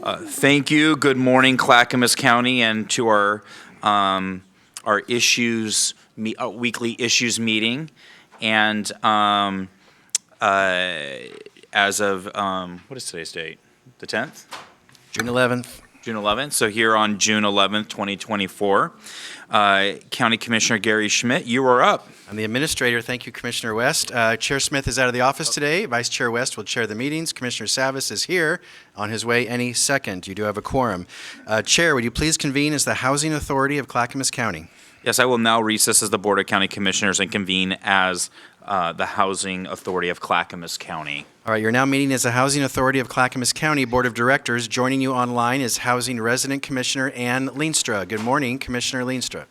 Thank you. Good morning, Clackamas County, and to our weekly issues meeting. And as of what is today's date? The 10th? June 11th. June 11th. So here on June 11th, 2024, County Commissioner Gary Schmidt, you are up. I'm the administrator. Thank you, Commissioner West. Chair Smith is out of the office today. Vice Chair West will chair the meetings. Commissioner Savas is here on his way any second. You do have a quorum. Chair, would you please convene as the Housing Authority of Clackamas County? Yes, I will now recess as the Board of County Commissioners and convene as the Housing Authority of Clackamas County. All right, you're now meeting as the Housing Authority of Clackamas County Board of Directors. Joining you online is Housing Resident Commissioner Ann Leenstra. Good morning, Commissioner Leenstra.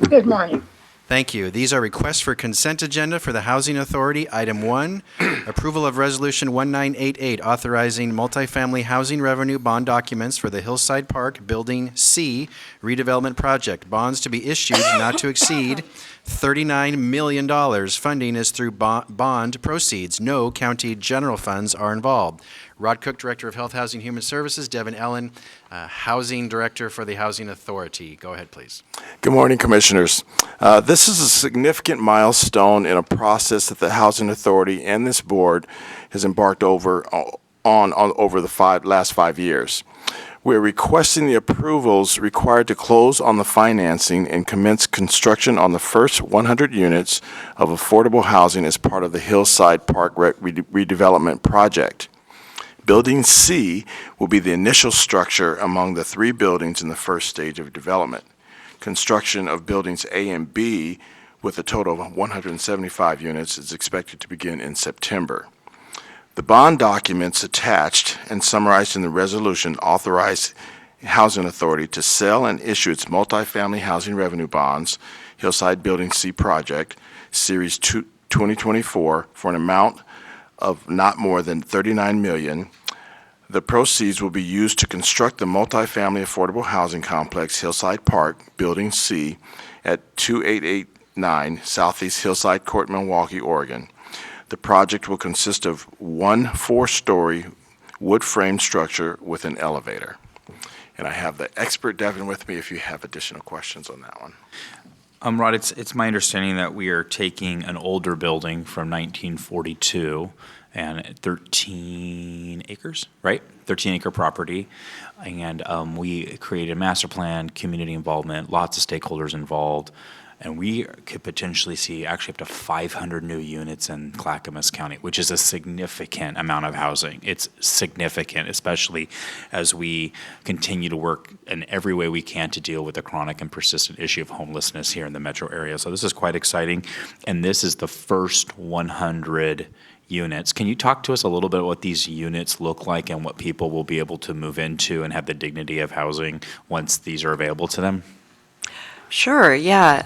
Good morning. Thank you. These are requests for consent agenda for the Housing Authority. Item 1, approval of Resolution 1988, authorizing multifamily housing revenue bond documents for the Hillside Park Building C redevelopment project. Bonds to be issued not to exceed $39 million. Funding is through bond proceeds. No county general funds are involved. Rod Cook, Director of Health, Housing, Human Services. Devin Ellen, Housing Director for the Housing Authority. Go ahead, please. Good morning, Commissioners. This is a significant milestone in a process that the Housing Authority and this board has embarked over the last 5 years. We're requesting the approvals required to close on the financing and commence construction on the first 100 units of affordable housing as part of the Hillside Park redevelopment project. Building C will be the initial structure among the 3 buildings in the first stage of development. Construction of buildings A and B, with a total of 175 units, is expected to begin in September. The bond documents attached and summarized in the resolution authorize Housing Authority to sell and issue its multifamily housing revenue bonds, Hillside Building C Project, Series 2024, for an amount of not more than $39 million. The proceeds will be used to construct the multifamily affordable housing complex Hillside Park, Building C, at 2889 Southeast Hillside Court, Milwaukee, Oregon. The project will consist of one 4-story wood frame structure with an elevator. And I have the expert Devin with me if you have additional questions on that one. Rod, it's my understanding that we are taking an older building from 1942 and 13 acres, right? 13-acre property. And we created a master plan, community involvement, lots of stakeholders involved. And we could potentially see actually up to 500 new units in Clackamas County, which is a significant amount of housing. It's significant, especially as we continue to work in every way we can to deal with the chronic and persistent issue of homelessness here in the metro area. So this is quite exciting. And this is the first 100 units. Can you talk to us a little bit about what these units look like and what people will be able to move into and have the dignity of housing once these are available to them? Sure, yeah.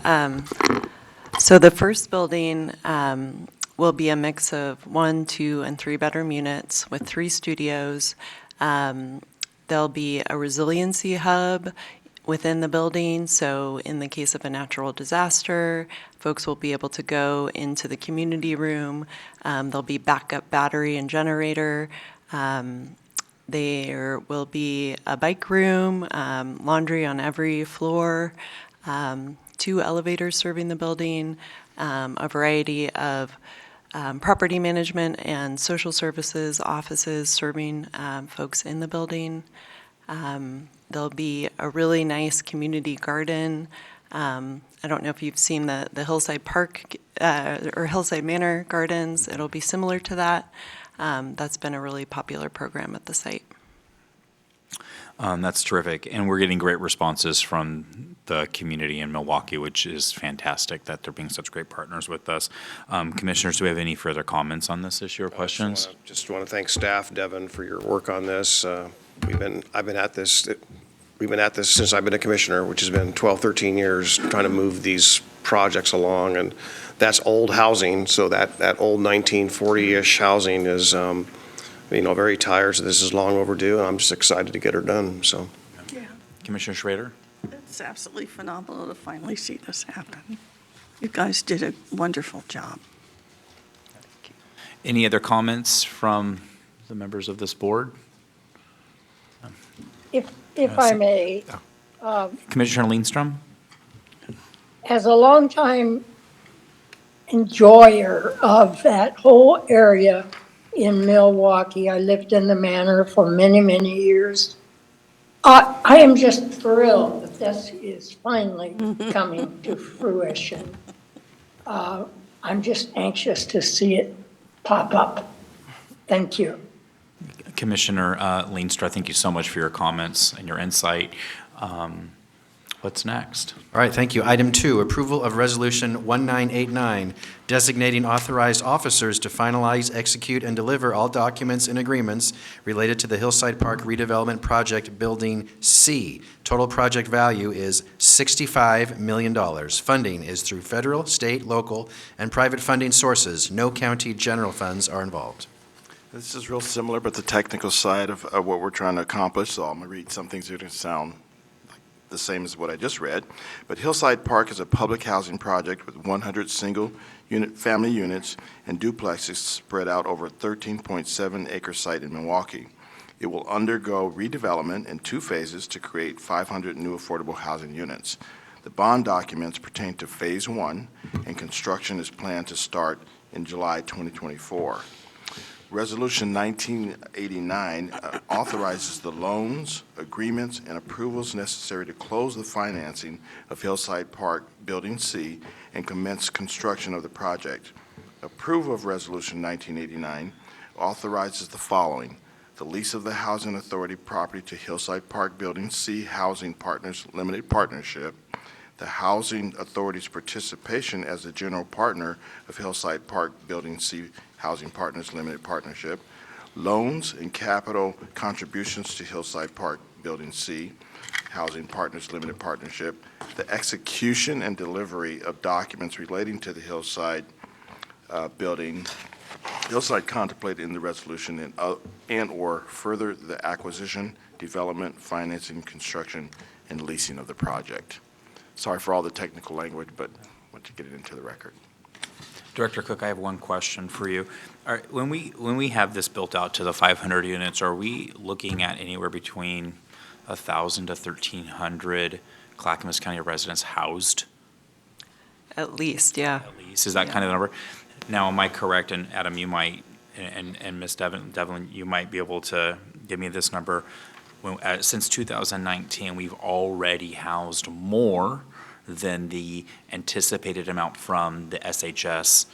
So the first building will be a mix of 1, 2, and 3-bedroom units with 3 studios. There'll be a resiliency hub within the building, so in the case of a natural disaster, folks will be able to go into the community room. There'll be backup battery and generator. There will be a bike room, laundry on every floor, 2 elevators serving the building, a variety of property management and social services offices serving folks in the building. There'll be a really nice community garden. I don't know if you've seen the Hillside Park or Hillside Manor gardens. It'll be similar to that. That's been a really popular program at the site. That's terrific. And we're getting great responses from the community in Milwaukee, which is fantastic that they're being such great partners with us. Commissioners, do we have any further comments on this issue or questions? Just want to thank staff, Devin, for your work on this. We've been at this since I've been a commissioner, which has been 12, 13 years, trying to move these projects along. And that's old housing, so that old 1940-ish housing is very tired, so this is long overdue, and I'm just excited to get her done, so. Yeah, Commissioner Schrader? it's absolutely phenomenal to finally see this happen. You guys did a wonderful job. Any other comments from the members of this board? If I may, Commissioner Leenstrom? as a longtime enjoyer of that whole area in Milwaukee, I lived in the manor for many, many years. I am just thrilled that this is finally coming to fruition. I'm just anxious to see it pop up. Thank you. Commissioner Leenstra, thank you so much for your comments and your insight. What's next? All right, thank you. Item 2, approval of Resolution 1989, designating authorized officers to finalize, execute, and deliver all documents and agreements related to the Hillside Park redevelopment project Building C. Total project value is $65 million. Funding is through federal, state, local, and private funding sources. No county general funds are involved. This is real similar, but the technical side of what we're trying to accomplish, so I'm going to read some things that are going to sound the same as what I just read. But Hillside Park is a public housing project with 100 single-unit family units and duplexes spread out over a 13.7-acre site in Milwaukee. It will undergo redevelopment in 2 phases to create 500 new affordable housing units. The bond documents pertain to Phase 1, and construction is planned to start in July 2024. Resolution 1989 authorizes the loans, agreements, and approvals necessary to close the financing of Hillside Park Building C and commence construction of the project. Approval of Resolution 1989 authorizes the following: the lease of the Housing Authority property to Hillside Park Building C Housing Partners Limited Partnership, the Housing Authority's participation as the general partner of Hillside Park Building C Housing Partners Limited Partnership, loans and capital contributions to Hillside Park Building C Housing Partners Limited Partnership, the execution and delivery of documents relating to the Hillside building, Hillside contemplated in the resolution, and/or further the acquisition, development, financing, construction, and leasing of the project. Sorry for all the technical language, but I want to get it into the record. Director Cook, I have one question for you. When we have this built out to the 500 units, are we looking at anywhere between 1,000 to 1,300 Clackamas County residents housed? At least, yeah. At least, is that kind of the number? Now, am I correct, and Adam, you might, and Ms. Devlin, you might be able to give me this number. Since 2019, we've already housed more than the anticipated amount from the SHS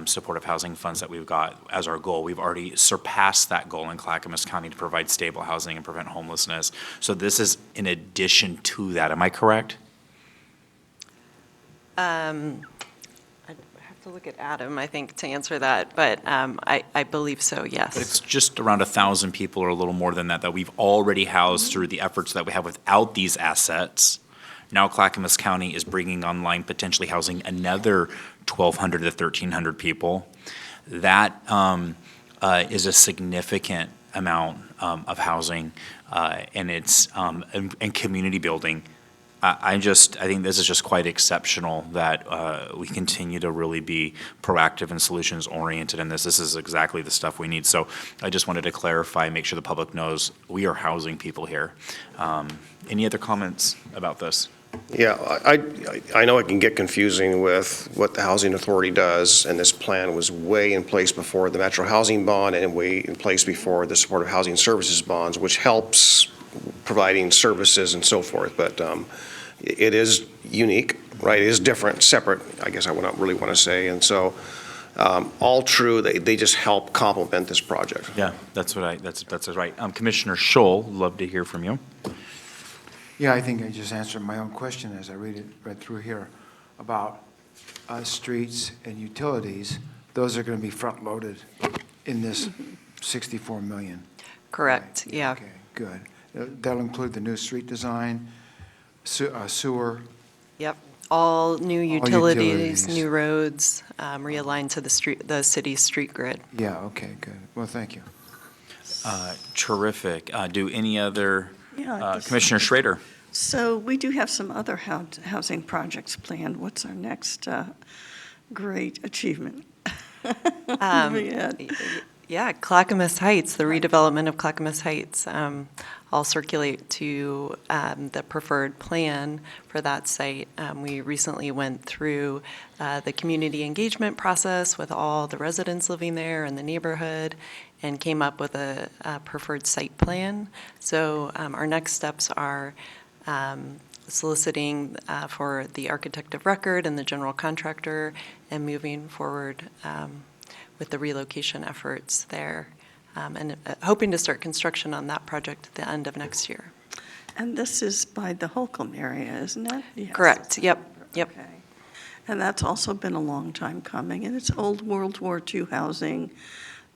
supportive housing funds that we've got as our goal. We've already surpassed that goal in Clackamas County to provide stable housing and prevent homelessness. So this is in addition to that. Am I correct? I'd have to look at Adam, I think, to answer that, but I believe so, yes. But it's just around 1,000 people or a little more than that we've already housed through the efforts that we have without these assets. Now Clackamas County is bringing online, potentially housing another 1,200 to 1,300 people. That is a significant amount of housing, and it's and community building. I think this is just quite exceptional that we continue to really be proactive and solutions oriented in this. This is exactly the stuff we need. So I just wanted to clarify, make sure the public knows we are housing people here. Any other comments about this? Yeah, I know it can get confusing with what the Housing Authority does, and this plan was way in place before the Metro Housing Bond and way in place before the Supportive Housing Services bonds, which helps providing services and so forth. But it is unique, right? It is different, separate, I guess I would not really want to say. And so all true, they just help complement this project. Yeah, that's right. Commissioner Scholl, love to hear from you. Yeah, I think I just answered my own question as I read through here about streets and utilities. Those are going to be front-loaded in this 64 million. Correct, Right. yeah. Okay, good. That'll include the new street design, sewer. Yep, all new utilities, utilities. new roads, realigned to the city's street grid. Yeah, okay, good. Well, thank you. Terrific. Do any other, Yeah, Commissioner Schrader? So we do have some other housing projects planned. What's our next great achievement? Yeah. Yeah, Clackamas Heights, the redevelopment of Clackamas Heights. I'll circulate to the preferred plan for that site. We recently went through the community engagement process with all the residents living there and the neighborhood and came up with a preferred site plan. So our next steps are soliciting for the architect of record and the general contractor and moving forward with the relocation efforts there, and hoping to start construction on that project at the end of next year. And this is by the Holcomb area, isn't it? Yes. Correct, yep. Okay. And that's also been a long time coming, and it's old World War II housing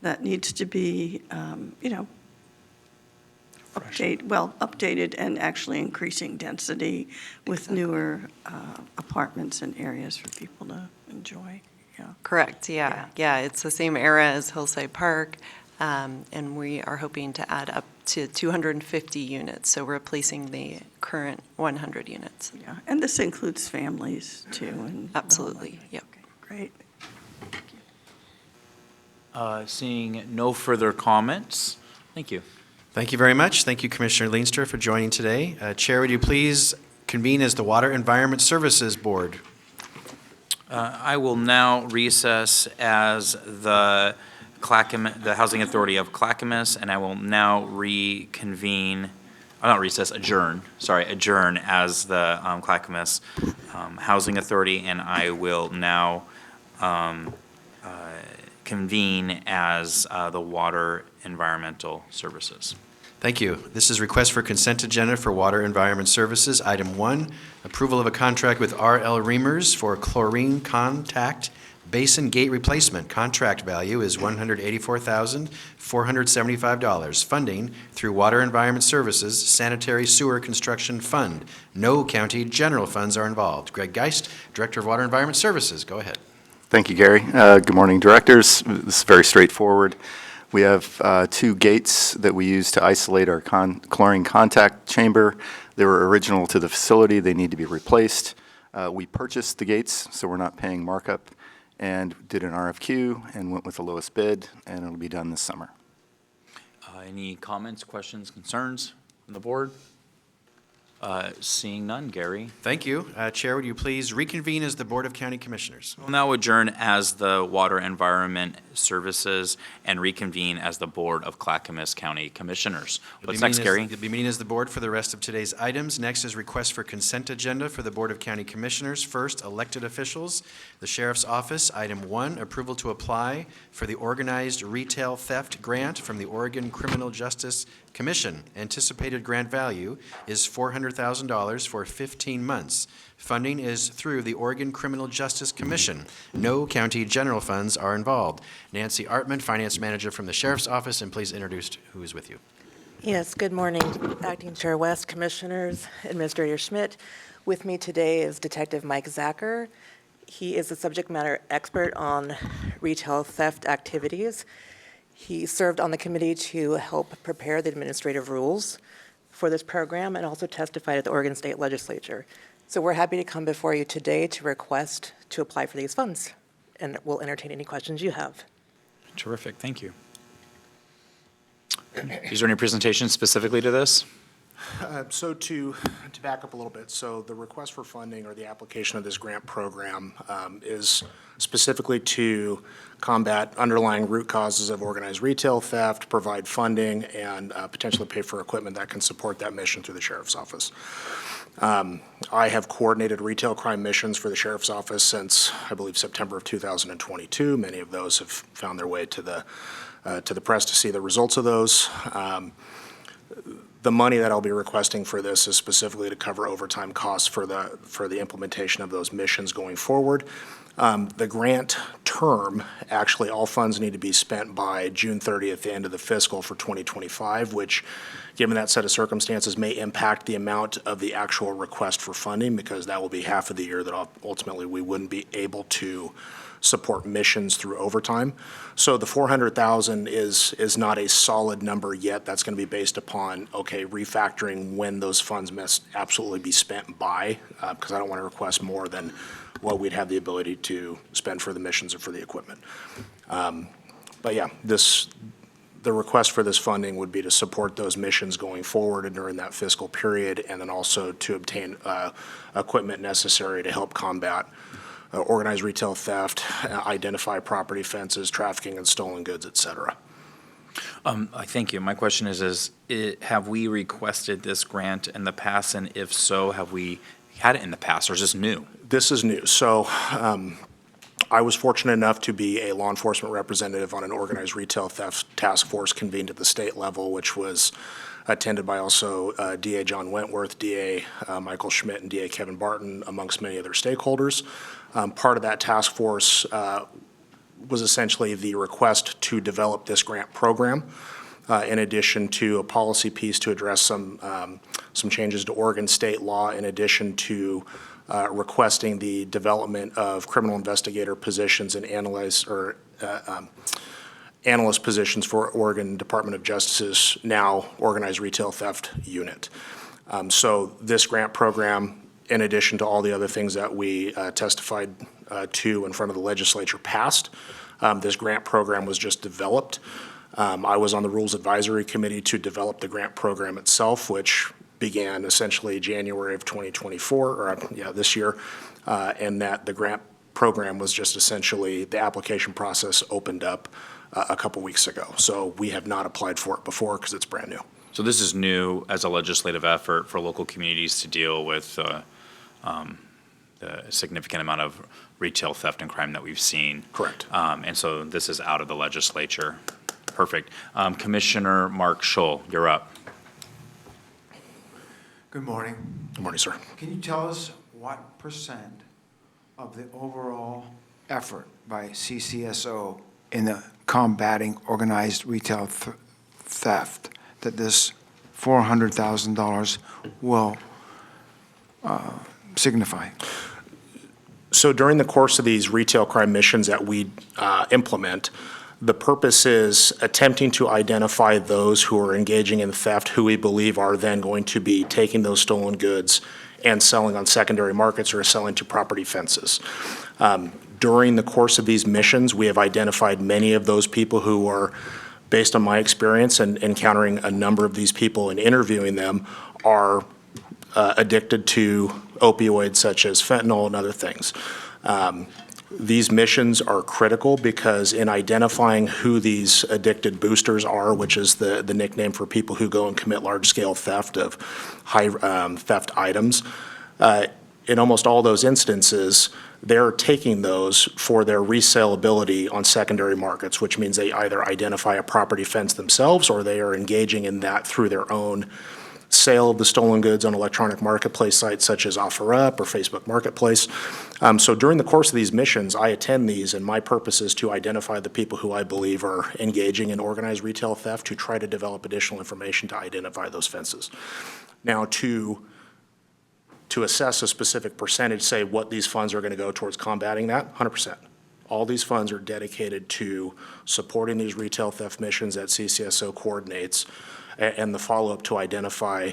that needs to be, updated and actually increasing density with newer apartments and areas for people to enjoy. Yeah. Correct, yeah. Yeah, it's the same era as Hillside Park, and we are hoping to add up to 250 units, so replacing the current 100 units. Yeah, and this includes families too. And Absolutely, yep. Great. Seeing no further comments, thank you. Thank you very much. Thank you, Commissioner Leenstra, for joining today. Chair, would you please convene as the Water Environment Services Board? I will now recess as the Housing Authority of Clackamas, and I will now adjourn as the Clackamas Housing Authority, and I will now convene as the Water Environmental Services. Thank you. This is request for consent agenda for Water Environment Services. Item 1, approval of a contract with R.L. Reimers for chlorine contact basin gate replacement. Contract value is $184,475. Funding through Water Environment Services Sanitary Sewer Construction Fund. No county general funds are involved. Greg Geist, Director of Water Environment Services, go ahead. Thank you, Gary. Good morning, directors. This is very straightforward. We have 2 gates that we use to isolate our chlorine contact chamber. They were original to the facility. They need to be replaced. We purchased the gates, so we're not paying markup, and did an RFQ and went with the lowest bid, and it'll be done this summer. Any comments, questions, concerns from the board? Seeing none, Gary. Thank you. Chair, would you please reconvene as the Board of County Commissioners? We'll now adjourn as the Water Environment Services and reconvene as the Board of Clackamas County Commissioners. What's next, Gary? You'll be meeting as the board for the rest of today's items. Next is request for consent agenda for the Board of County Commissioners. First, elected officials. The Sheriff's Office, item 1, approval to apply for the Organized Retail Theft Grant from the Oregon Criminal Justice Commission. Anticipated grant value is $400,000 for 15 months. Funding is through the Oregon Criminal Justice Commission. No county general funds are involved. Nancy Artman, Finance Manager from the Sheriff's Office, and please introduce who is with you. Yes, good morning, Acting Chair West, Commissioners, Administrator Schmidt. With me today is Detective Mike Zacher. He is a subject matter expert on retail theft activities. He served on the committee to help prepare the administrative rules for this program and also testified at the Oregon State Legislature. So we're happy to come before you today to request to apply for these funds, and we'll entertain any questions you have. Terrific, thank you. Is there any presentation specifically to this? So to back up a little bit, so the request for funding or the application of this grant program is specifically to combat underlying root causes of organized retail theft, provide funding, and potentially pay for equipment that can support that mission through the Sheriff's Office. I have coordinated retail crime missions for the Sheriff's Office since, I believe, September of 2022. Many of those have found their way to the press to see the results of those. The money that I'll be requesting for this is specifically to cover overtime costs for the implementation of those missions going forward. The grant term, actually, all funds need to be spent by June 30th, the end of the fiscal for 2025, which, given that set of circumstances, may impact the amount of the actual request for funding, because that will be half of the year that ultimately we wouldn't be able to support missions through overtime. So the $400,000 is not a solid number yet. That's going to be based upon, refactoring when those funds must absolutely be spent by, because I don't want to request more than what we'd have the ability to spend for the missions or for the equipment. But yeah, the request for this funding would be to support those missions going forward and during that fiscal period, and then also to obtain equipment necessary to help combat organized retail theft, identify property offenses, trafficking in stolen goods, et cetera. I thank you. My question is have we requested this grant in the past? And if so, have we had it in the past, or is this new? This is new. So I was fortunate enough to be a law enforcement representative on an organized retail theft task force convened at the state level, which was attended by also DA John Wentworth, DA Michael Schmidt, and DA Kevin Barton, amongst many other stakeholders. Part of that task force was essentially the request to develop this grant program, in addition to a policy piece to address some changes to Oregon state law, in addition to requesting the development of criminal investigator positions and analyst positions for Oregon Department of Justice's now organized retail theft unit. So this grant program, in addition to all the other things that we testified to in front of the legislature, passed. This grant program was just developed. I was on the Rules Advisory Committee to develop the grant program itself, which began essentially January of 2024, or this year, and that the grant program was just essentially, the application process opened up a couple weeks ago. So we have not applied for it before because it's brand new. So this is new as a legislative effort for local communities to deal with the significant amount of retail theft and crime that we've seen. Correct. And so this is out of the legislature. Perfect. Commissioner Mark Scholl, you're up. Good morning. Good morning, sir. Can you tell us what % of the overall effort by CCSO in the combating organized retail theft that this $400,000 will signify? So during the course of these retail crime missions that we implement, the purpose is attempting to identify those who are engaging in theft, who we believe are then going to be taking those stolen goods and selling on secondary markets or selling to property fences. During the course of these missions, we have identified many of those people who are, based on my experience and encountering a number of these people and interviewing them, are addicted to opioids such as fentanyl and other things. These missions are critical because in identifying who these addicted boosters are, which is the nickname for people who go and commit large-scale theft of high theft items, in almost all those instances, they're taking those for their resaleability on secondary markets, which means they either identify a property fence themselves or they are engaging in that through their own sale of the stolen goods on electronic marketplace sites such as OfferUp or Facebook Marketplace. So during the course of these missions, I attend these, and my purpose is to identify the people who I believe are engaging in organized retail theft, to try to develop additional information to identify those fences. Now, to assess a specific percentage, say what these funds are going to go towards combating that, 100%. All these funds are dedicated to supporting these retail theft missions that CCSO coordinates, and the follow-up to identify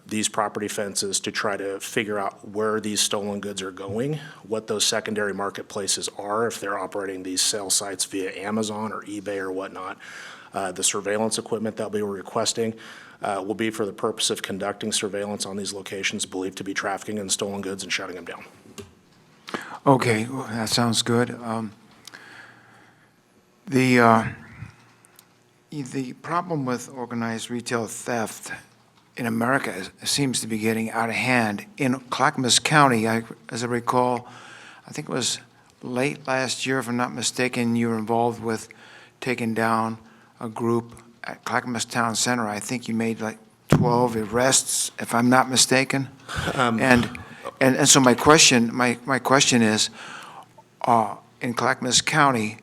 these property fences to try to figure out where these stolen goods are going, what those secondary marketplaces are, if they're operating these sale sites via Amazon or eBay or whatnot. The surveillance equipment that we were requesting will be for the purpose of conducting surveillance on these locations believed to be trafficking in stolen goods and shutting them down. Okay, well, that sounds good. The problem with organized retail theft in America seems to be getting out of hand. In Clackamas County, as I recall, I think it was late last year, if I'm not mistaken, you were involved with taking down a group at Clackamas Town Center. I think you made like 12 arrests, if I'm not mistaken. And so my question is, in Clackamas County,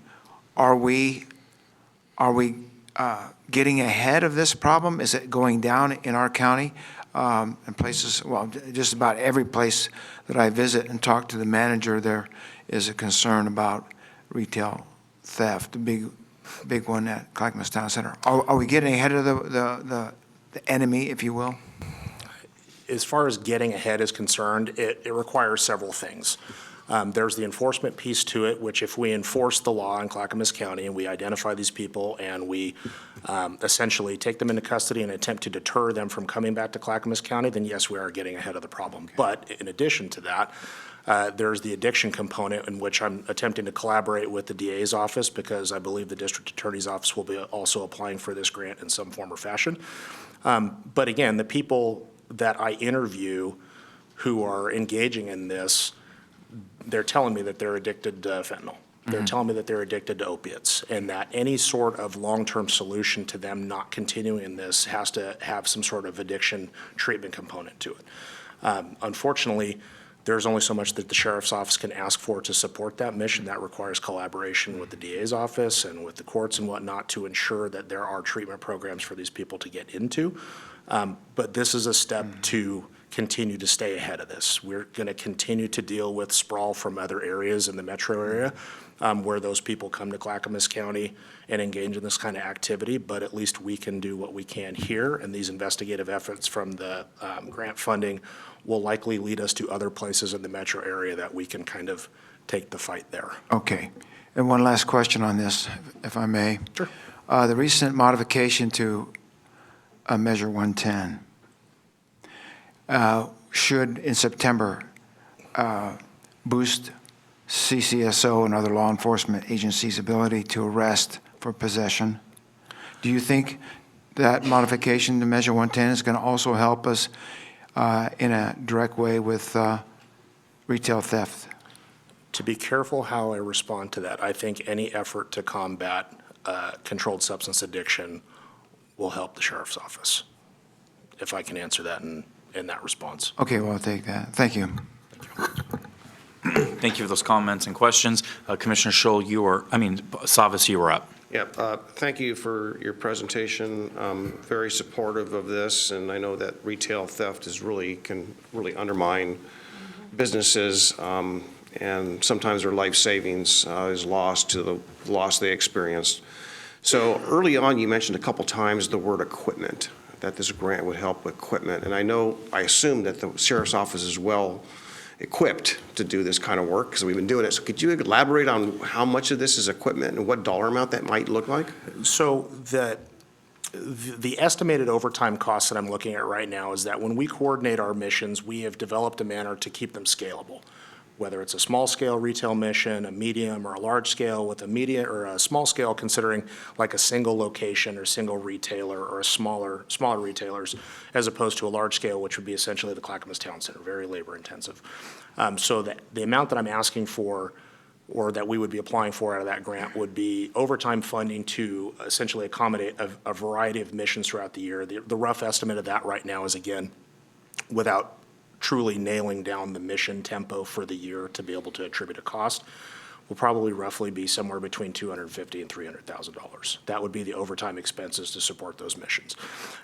are we getting ahead of this problem? Is it going down in our county? In places, well, just about every place that I visit and talk to the manager, there is a concern about retail theft, the big one at Clackamas Town Center. Are we getting ahead of the enemy, if you will? As far as getting ahead is concerned, it requires several things. There's the enforcement piece to it, which if we enforce the law in Clackamas County and we identify these people and we essentially take them into custody and attempt to deter them from coming back to Clackamas County, then yes, we are getting ahead of the problem. But in addition to that, there's the addiction component in which I'm attempting to collaborate with the DA's office because I believe the district attorney's office will be also applying for this grant in some form or fashion. But again, the people that I interview who are engaging in this, they're telling me that they're addicted to fentanyl. They're telling me that they're addicted to opiates and that any sort of long-term solution to them not continuing in this has to have some sort of addiction treatment component to it. Unfortunately, there's only so much that the sheriff's office can ask for to support that mission. That requires collaboration with the DA's office and with the courts and whatnot to ensure that there are treatment programs for these people to get into. But this is a step to continue to stay ahead of this. We're going to continue to deal with sprawl from other areas in the metro area where those people come to Clackamas County and engage in this kind of activity, but at least we can do what we can here, and these investigative efforts from the grant funding will likely lead us to other places in the metro area that we can kind of take the fight there. Okay. And one last question on this, if I may. Sure. The recent modification to Measure 110 should, in September, boost CCSO and other law enforcement agencies' ability to arrest for possession. Do you think that modification to Measure 110 is going to also help us in a direct way with retail theft? To be careful how I respond to that, I think any effort to combat controlled substance addiction will help the sheriff's office, if I can answer that in that response. Okay, well, I'll take that. Thank you. Thank you for those comments and questions. Commissioner Schull, Savas, you were up. Yeah, thank you for your presentation. Very supportive of this, and I know that retail theft can really undermine businesses, and sometimes their life savings is lost to the loss they experienced. So early on, you mentioned a couple times the word equipment, that this grant would help with equipment, and I assume that the sheriff's office is well equipped to do this kind of work because we've been doing it. So could you elaborate on how much of this is equipment and what dollar amount that might look like? So the estimated overtime costs that I'm looking at right now is that when we coordinate our missions, we have developed a manner to keep them scalable. Whether it's a small scale retail mission, a medium or a large scale, with a medium or a small scale considering like a single location or single retailer or a smaller retailers, as opposed to a large scale, which would be essentially the Clackamas Town Center, very labor intensive. So that the amount that I'm asking for or that we would be applying for out of that grant would be overtime funding to essentially accommodate a variety of missions throughout the year. The rough estimate of that right now is, again, without truly nailing down the mission tempo for the year to be able to attribute a cost, will probably roughly be somewhere between $250,000 and $300,000. That would be the overtime expenses to support those missions.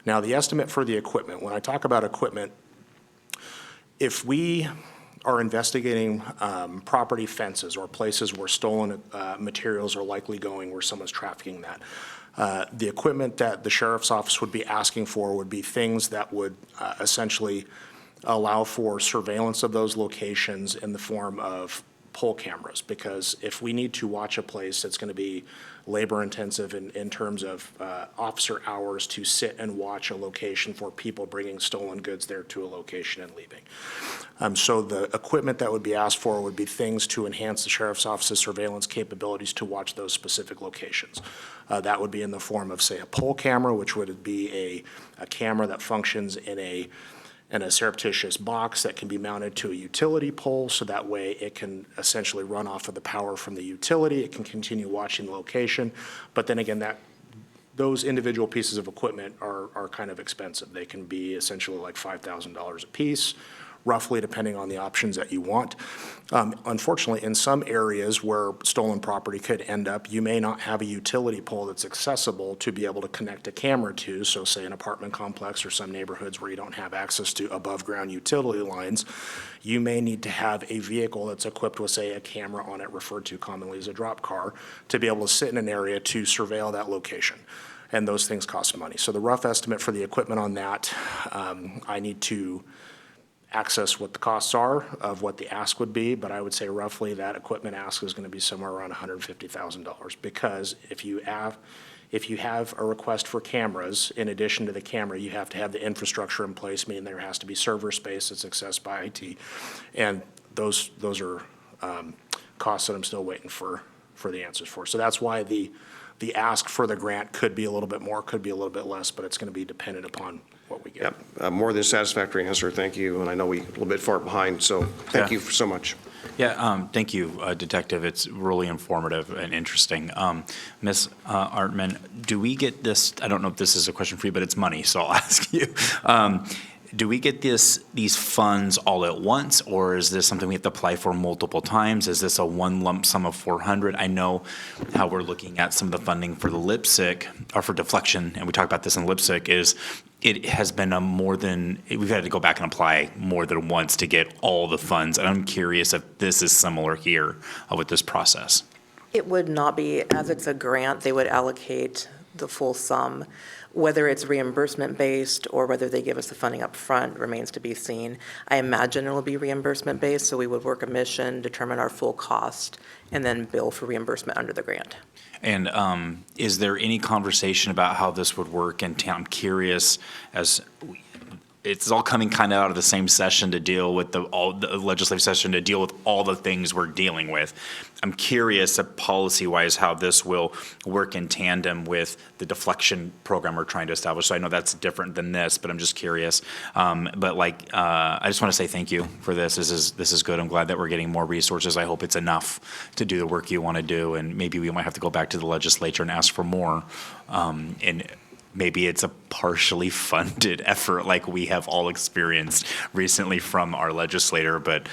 Now, the estimate for the equipment, when I talk about equipment, if we are investigating property fences or places where stolen materials are likely going, where someone's trafficking that, the equipment that the sheriff's office would be asking for would be things that would essentially allow for surveillance of those locations in the form of pole cameras, because if we need to watch a place that's going to be labor intensive in terms of officer hours to sit and watch a location for people bringing stolen goods there to a location and leaving. So the equipment that would be asked for would be things to enhance the sheriff's office's surveillance capabilities to watch those specific locations. That would be in the form of, say, a pole camera, which would be a camera that functions in a surreptitious box that can be mounted to a utility pole, so that way it can essentially run off of the power from the utility. It can continue watching the location. But then again, those individual pieces of equipment are kind of expensive. They can be essentially like $5,000 a piece, roughly, depending on the options that you want. Unfortunately, in some areas where stolen property could end up, you may not have a utility pole that's accessible to be able to connect a camera to. So say an apartment complex or some neighborhoods where you don't have access to above-ground utility lines, you may need to have a vehicle that's equipped with, say, a camera on it, referred to commonly as a drop car, to be able to sit in an area to surveil that location. And those things cost money. So the rough estimate for the equipment on that, I need to access what the costs are of what the ask would be, but I would say roughly that equipment ask is going to be somewhere around $150,000. Because if you have a request for cameras, in addition to the camera, you have to have the infrastructure in place, meaning there has to be server space that's accessed by IT. And those are costs that I'm still waiting for the answers for. So that's why the ask for the grant could be a little bit more, could be a little bit less, but it's going to be dependent upon what we get. Yep, more than satisfactory answer, thank you, and I know we're a little bit far behind, so thank you so much. Yeah, thank you, Detective. It's really informative and interesting. Ms. Artman, do we get this, I don't know if this is a question for you, but it's money, so I'll ask you. Do we get these funds all at once, or is this something we have to apply for multiple times? Is this a one lump sum of 400? I know how we're looking at some of the funding for the LIPSIC, or for deflection, and we talked about this in LIPSIC, is it has been we've had to go back and apply more than once to get all the funds. And I'm curious if this is similar here with this process. It would not be, as it's a grant, they would allocate the full sum. Whether it's reimbursement-based or whether they give us the funding up front remains to be seen. I imagine it will be reimbursement-based, so we would work a mission, determine our full cost, and then bill for reimbursement under the grant. And is there any conversation about how this would work? And I'm curious, as it's all coming kind of out of the same session to deal with the legislative session to deal with all the things we're dealing with. I'm curious, policy-wise, how this will work in tandem with the deflection program we're trying to establish. So I know that's different than this, but I'm just curious. But I just want to say thank you for this. This is good. I'm glad that we're getting more resources. I hope it's enough to do the work you want to do, and maybe we might have to go back to the legislature and ask for more. And maybe it's a partially funded effort like we have all experienced recently from our legislator, but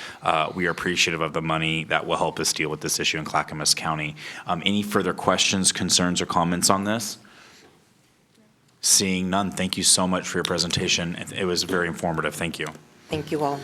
we are appreciative of the money that will help us deal with this issue in Clackamas County. Any further questions, concerns, or comments on this? Seeing none, thank you so much for your presentation. It was very informative. Thank you. Thank you all.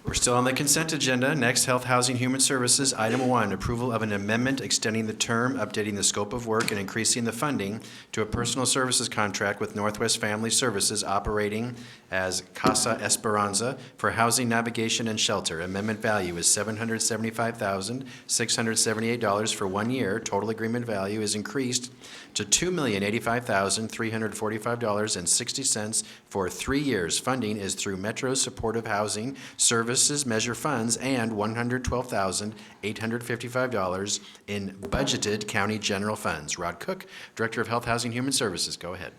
We're still on the consent agenda. Next, Health, Housing, Human Services. Item 1, approval of an amendment extending the term, updating the scope of work, and increasing the funding to a personal services contract with Northwest Family Services operating as Casa Esperanza for housing, navigation, and shelter. Amendment value is $775,678 for 1 year. Total agreement value is increased to $2,085,345.60 for 3 years. Funding is through Metro Supportive Housing Services Measure Funds and $112,855 in budgeted county general funds. Rod Cook, Director of Health, Housing, Human Services, go ahead.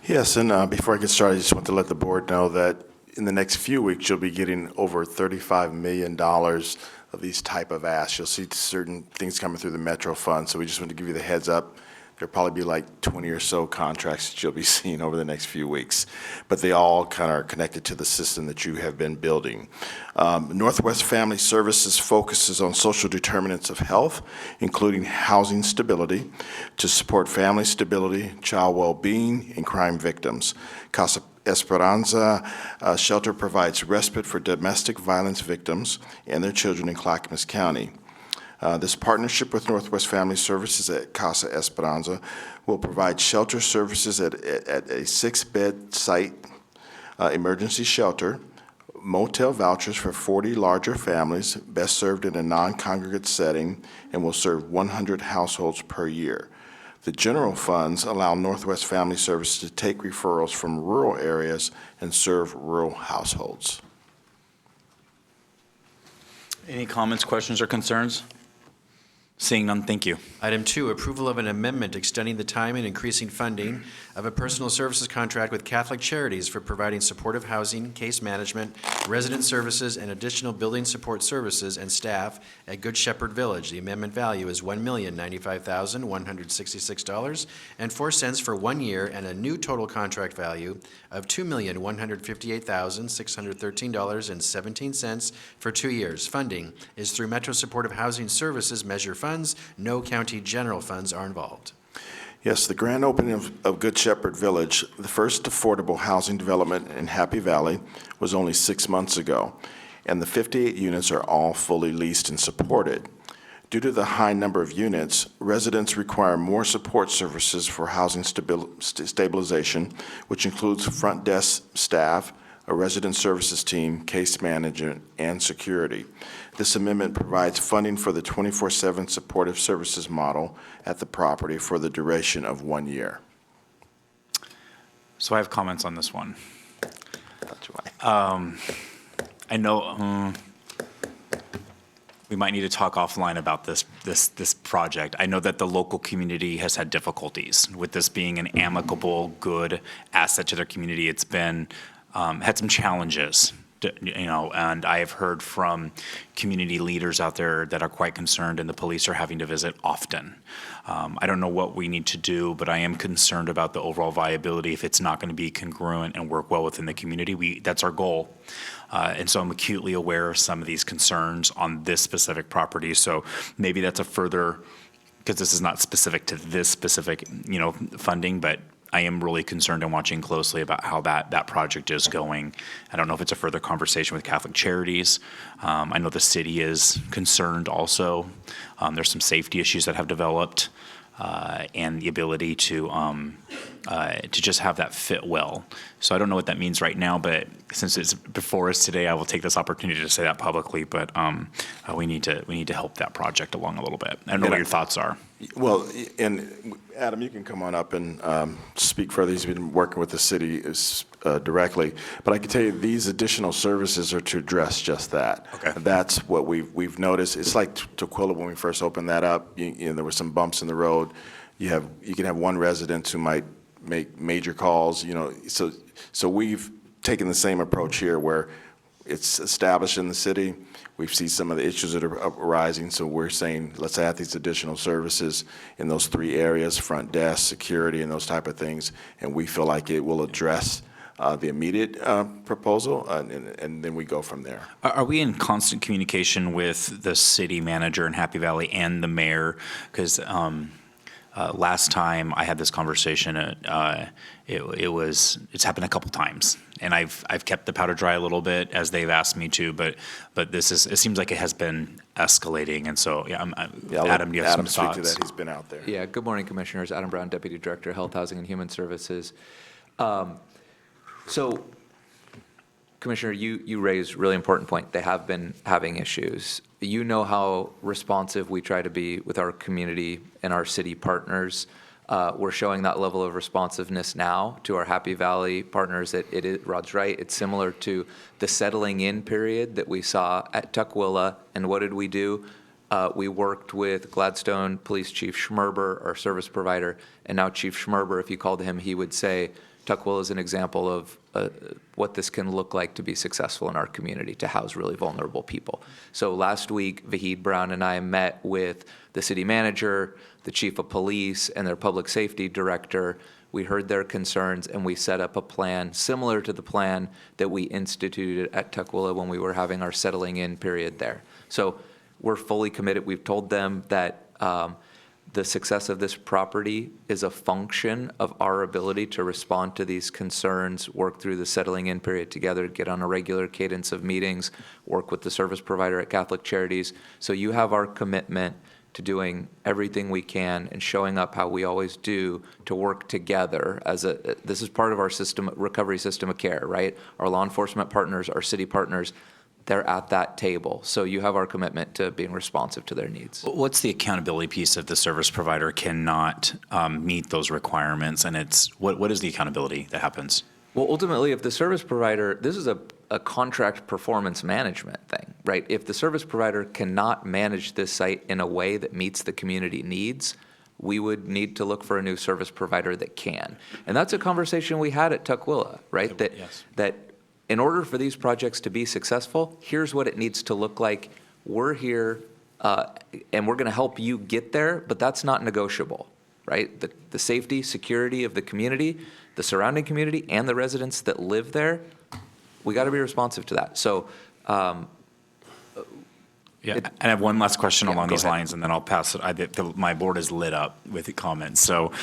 Yes, and before I get started, I just want to let the board know that in the next few weeks, you'll be getting over $35 million of these type of asks. You'll see certain things coming through the Metro Fund, so we just want to give you the heads up. There'll probably be like 20 or so contracts that you'll be seeing over the next few weeks, but they all kind of are connected to the system that you have been building. Northwest Family Services focuses on social determinants of health, including housing stability, to support family stability, child well-being, and crime victims. Casa Esperanza shelter provides respite for domestic violence victims and their children in Clackamas County. This partnership with Northwest Family Services at Casa Esperanza will provide shelter services at a 6-bed site emergency shelter, motel vouchers for 40 larger families, best served in a non-congregate setting, and will serve 100 households per year. The general funds allow Northwest Family Services to take referrals from rural areas and serve rural households. Any comments, questions, or concerns? Seeing none, thank you. Item 2, approval of an amendment extending the time and increasing funding of a personal services contract with Catholic Charities for providing supportive housing, case management, resident services, and additional building support services and staff at Good Shepherd Village. The amendment value is $1,095,166.04 for 1 year and a new total contract value of $2,158,613.17 for 2 years. Funding is through Metro Supportive Housing Services Measure Funds. No county general funds are involved. Yes, the grand opening of Good Shepherd Village, the first affordable housing development in Happy Valley, was only 6 months ago, and the 58 units are all fully leased and supported. Due to the high number of units, residents require more support services for housing stabilization, which includes front desk staff, a resident services team, case management, and security. This amendment provides funding for the 24/7 supportive services model at the property for the duration of 1 year. So I have comments on this one. That's why. I know we might need to talk offline about this project. I know that the local community has had difficulties with this being an amicable, good asset to their community. It's been had some challenges, and I have heard from community leaders out there that are quite concerned, and the police are having to visit often. I don't know what we need to do, but I am concerned about the overall viability if it's not going to be congruent and work well within the community. That's our goal. And so I'm acutely aware of some of these concerns on this specific property. So maybe that's a further, because this is not specific to this specific, funding, but I am really concerned and watching closely about how that project is going. I don't know if it's a further conversation with Catholic Charities. I know the city is concerned also. There's some safety issues that have developed, and the ability to just have that fit well. So I don't know what that means right now, but since it's before us today, I will take this opportunity to say that publicly. But we need to help that project along a little bit. I don't know what your thoughts are. Well, and Adam, you can come on up and speak further. He's been working with the city directly. But I can tell you these additional services are to address just that. Okay. That's what we've noticed. It's like Tukwila when we first opened that up. There were some bumps in the road. You can have one resident who might make major calls. So we've taken the same approach here where it's established in the city. We've seen some of the issues that are arising, so we're saying let's add these additional services in those 3 areas: front desk, security, and those type of things. And we feel like it will address the immediate proposal, and then we go from there. Are we in constant communication with the city manager in Happy Valley and the mayor? Because last time I had this conversation, it's happened a couple times, and I've kept the powder dry a little bit as they've asked me to, but it seems like it has been escalating, and so Adam, do you have some thoughts? Speak to that. He's been out there. Yeah. Good morning, Commissioners. Adam Brown, Deputy Director, Health, Housing, and Human Services. So, Commissioner, you raised a really important point. They have been having issues. You know how responsive we try to be with our community and our city partners. We're showing that level of responsiveness now to our Happy Valley partners. Rod's right. It's similar to the settling in period that we saw at Tukwila. And what did we do? We worked with Gladstone Police Chief Schmerber, our service provider, and now Chief Schmerber, if you called him, he would say, Tukwila is an example of what this can look like to be successful in our community, to house really vulnerable people. So last week, Vahid Brown and I met with the city manager, the chief of police, and their public safety director. We heard their concerns, and we set up a plan similar to the plan that we instituted at Tukwila when we were having our settling in period there. So we're fully committed. We've told them that the success of this property is a function of our ability to respond to these concerns, work through the settling in period together, get on a regular cadence of meetings, work with the service provider at Catholic Charities. So you have our commitment to doing everything we can and showing up how we always do to work together this is part of our recovery system of care, right? Our law enforcement partners, our city partners, they're at that table. So you have our commitment to being responsive to their needs. What's the accountability piece if the service provider cannot meet those requirements? And what is the accountability that happens? Well, ultimately, if the service provider, this is a contract performance management thing, right? If the service provider cannot manage this site in a way that meets the community needs, we would need to look for a new service provider that can. And that's a conversation we had at Tukwila, right? That in order for these projects to be successful, here's what it needs to look like. We're here, and we're going to help you get there, but that's not negotiable, right? The safety, security of the community, the surrounding community, and the residents that live there, we got to be responsive to that. So, and I have one last question along these ahead. lines, and then I'll pass it. My board is lit up with comments. So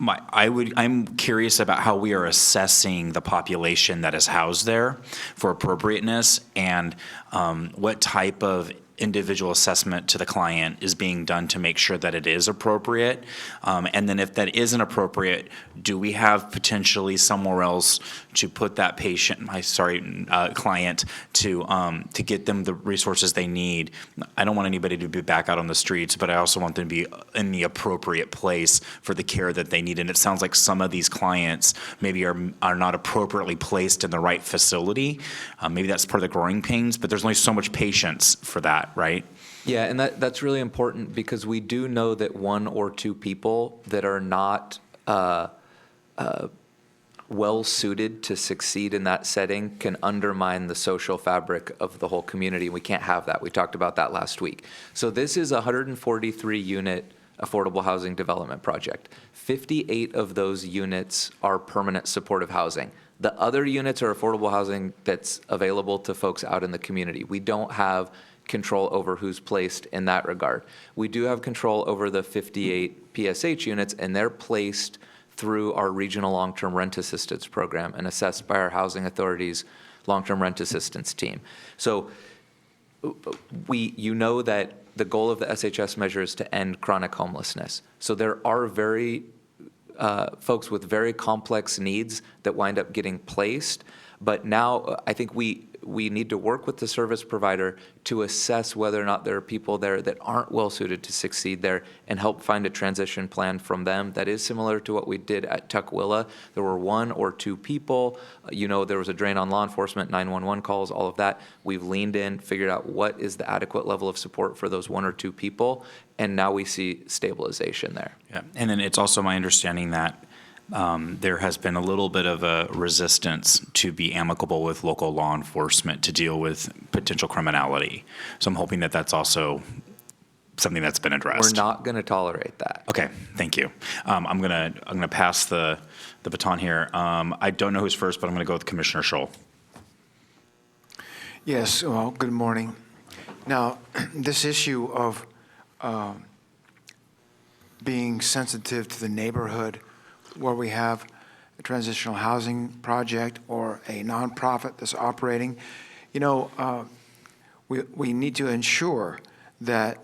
I'm curious about how we are assessing the population that is housed there for appropriateness, and what type of individual assessment to the client is being done to make sure that it is appropriate. And then if that isn't appropriate, do we have potentially somewhere else to put that client to get them the resources they need? I don't want anybody to be back out on the streets, but I also want them to be in the appropriate place for the care that they need. And it sounds like some of these clients maybe are not appropriately placed in the right facility. Maybe that's part of the growing pains, but there's only so much patience for that, right? Yeah, and that's really important because we do know that one or two people that are not well-suited to succeed in that setting can undermine the social fabric of the whole community. We can't have that. We talked about that last week. So this is a 143-unit affordable housing development project. 58 of those units are permanent supportive housing. The other units are affordable housing that's available to folks out in the community. We don't have control over who's placed in that regard. We do have control over the 58 PSH units, and they're placed through our regional long-term rent assistance program and assessed by our housing authority's long-term rent assistance team. So you know that the goal of the SHS measure is to end chronic homelessness. So there are folks with very complex needs that wind up getting placed. But now I think we need to work with the service provider to assess whether or not there are people there that aren't well suited to succeed there and help find a transition plan from them. That is similar to what we did at Tukwila. There were one or two people, there was a drain on law enforcement, 911 calls, all of that. We've leaned in, figured out what is the adequate level of support for those one or two people, and now we see stabilization there. Yeah, and then it's also my understanding that there has been a little bit of a resistance to be amicable with local law enforcement to deal with potential criminality. So I'm hoping that that's also something that's been addressed. We're not going to tolerate that. Okay, thank you. I'm gonna pass the baton here. I don't know who's first, but I'm gonna go with Commissioner Scholl. Yes, well, good morning. Now, this issue of being sensitive to the neighborhood where we have a transitional housing project or a nonprofit that's operating, we need to ensure that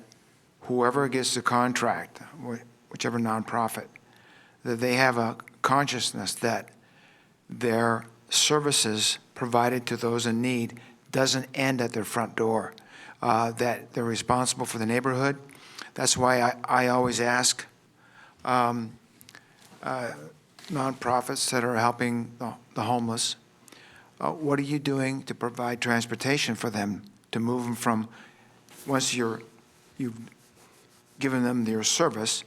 whoever gets the contract, whichever nonprofit, that they have a consciousness that their services provided to those in need doesn't end at their front door, that they're responsible for the neighborhood. That's why I always ask nonprofits that are helping the homeless, what are you doing to provide transportation for them to move them from, once you've given them your service,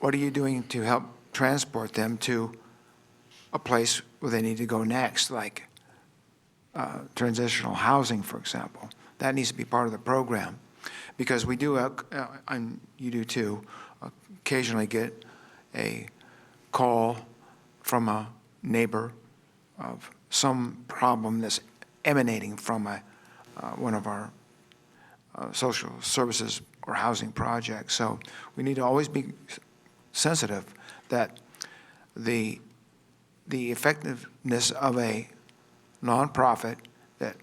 what are you doing to help transport them to a place where they need to go next, like transitional housing, for example? That needs to be part of the program, because we do, and you do too, occasionally get a call from a neighbor of some problem that's emanating from one of our social services or housing projects. So we need to always be sensitive that the effectiveness of a nonprofit that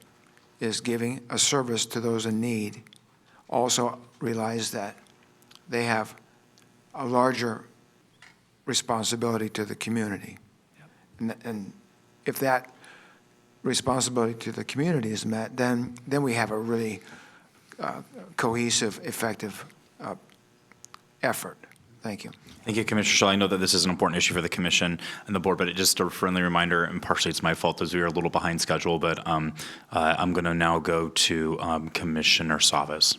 is giving a service to those in need also realize that they have a larger responsibility to the community. Yep. And if that responsibility to the community is met, then we have a really cohesive, effective effort. Thank you. Thank you, Commissioner Scholl. I know that this is an important issue for the commission and the board, but just a friendly reminder, and partially it's my fault as we are a little behind schedule, but I'm going to now go to Commissioner Savas.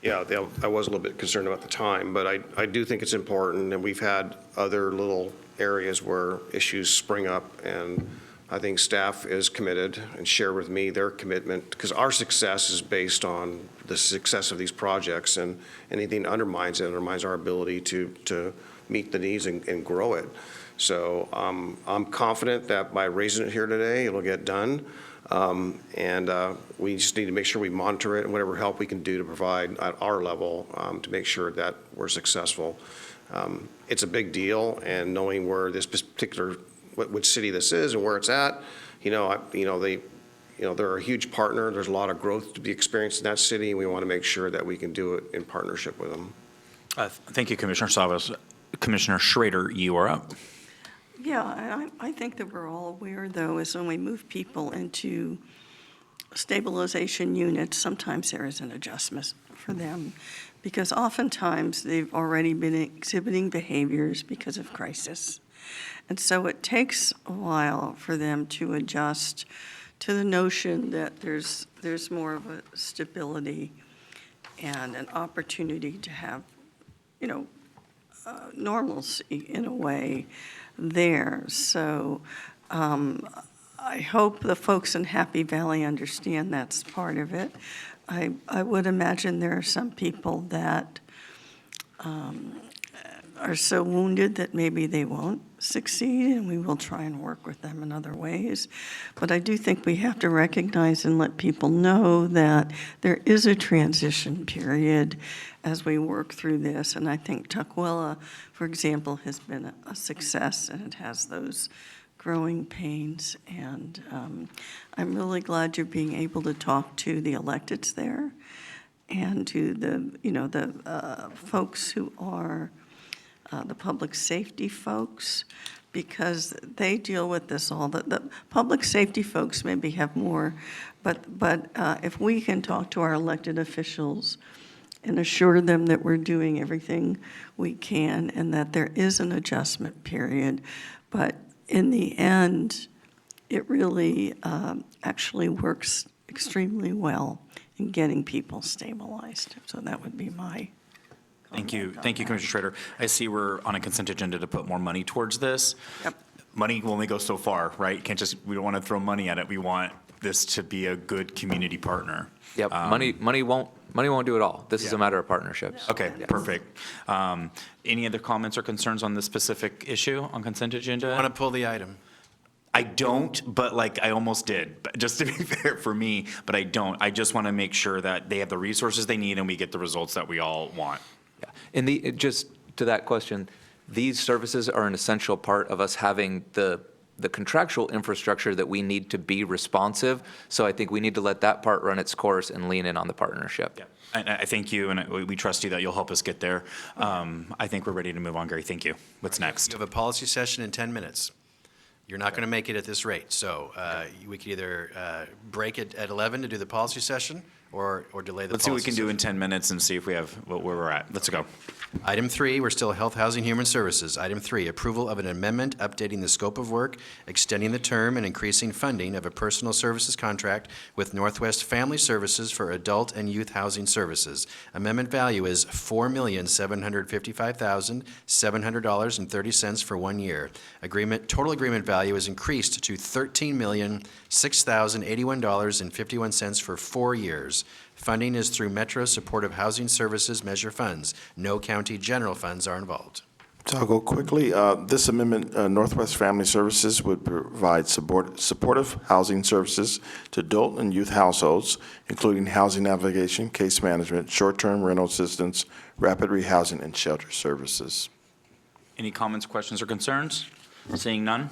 Yeah, I was a little bit concerned about the time, but I do think it's important, and we've had other little areas where issues spring up, and I think staff is committed and share with me their commitment, because our success is based on the success of these projects, and anything undermines it undermines our ability to meet the needs and grow it. So I'm confident that by raising it here today, it'll get done. And we just need to make sure we monitor it and whatever help we can do to provide at our level to make sure that we're successful. It's a big deal, and knowing where this particular, which city this is and where it's at, they're a huge partner. There's a lot of growth to be experienced in that city, and we want to make sure that we can do it in partnership with them. Thank you, Commissioner Savas. Commissioner Schrader, you are up. Yeah, I think that we're all aware, though, is when we move people into stabilization units, sometimes there is an adjustment for them, because oftentimes they've already been exhibiting behaviors because of crisis. And so it takes a while for them to adjust to the notion that there's more of a stability and an opportunity to have, normalcy in a way there. So I hope the folks in Happy Valley understand that's part of it. I would imagine there are some people that are so wounded that maybe they won't succeed, and we will try and work with them in other ways. But I do think we have to recognize and let people know that there is a transition period as we work through this. And I think Tukwila, for example, has been a success, and it has those growing pains. And I'm really glad you're being able to talk to the electeds there and to the folks who are the public safety folks, because they deal with this all. The public safety folks maybe have more, but if we can talk to our elected officials and assure them that we're doing everything we can and that there is an adjustment period, but in the end, it really actually works extremely well in getting people stabilized. So that would be my Thank you, Commissioner Schrader. I see we're on a consent agenda to put more money towards this. Yep. Money will only go so far, right? You can't we don't want to throw money at it. We want this to be a good community partner. Yep, money won't do it all. This is a matter of partnerships. Okay, perfect. Any other comments or concerns on this specific issue on consent agenda? Want to pull the item? I don't, but I almost did, but just to be fair for me, but I don't. I just want to make sure that they have the resources they need and we get the results that we all want. Yeah, and just to that question, these services are an essential part of us having the contractual infrastructure that we need to be responsive. So I think we need to let that part run its course and lean in on the partnership. Yeah. And I thank you, and we trust you that you'll help us get there. I think we're ready to move on, Gary. Thank you. What's next? You have a policy session in 10 minutes. You're not going to make it at this rate, so we could either break it at 11 to do the policy session or delay the policy Let's see what we can do in session. 10 minutes and see if we have where we're at. Let's go. Item 3, we're still Health, Housing, Human Services. Item 3, approval of an amendment updating the scope of work, extending the term, and increasing funding of a personal services contract with Northwest Family Services for adult and youth housing services. Amendment value is $4,755,700.30 for 1 year. Total agreement value is increased to $13,006,081.51 for 4 years. Funding is through Metro Supportive Housing Services Measure Funds. No county general funds are involved. So I'll go quickly. This amendment, Northwest Family Services would provide supportive housing services to adult and youth households, including housing navigation, case management, short-term rental assistance, rapid rehousing, and shelter services. Any comments, questions, or concerns? Seeing none?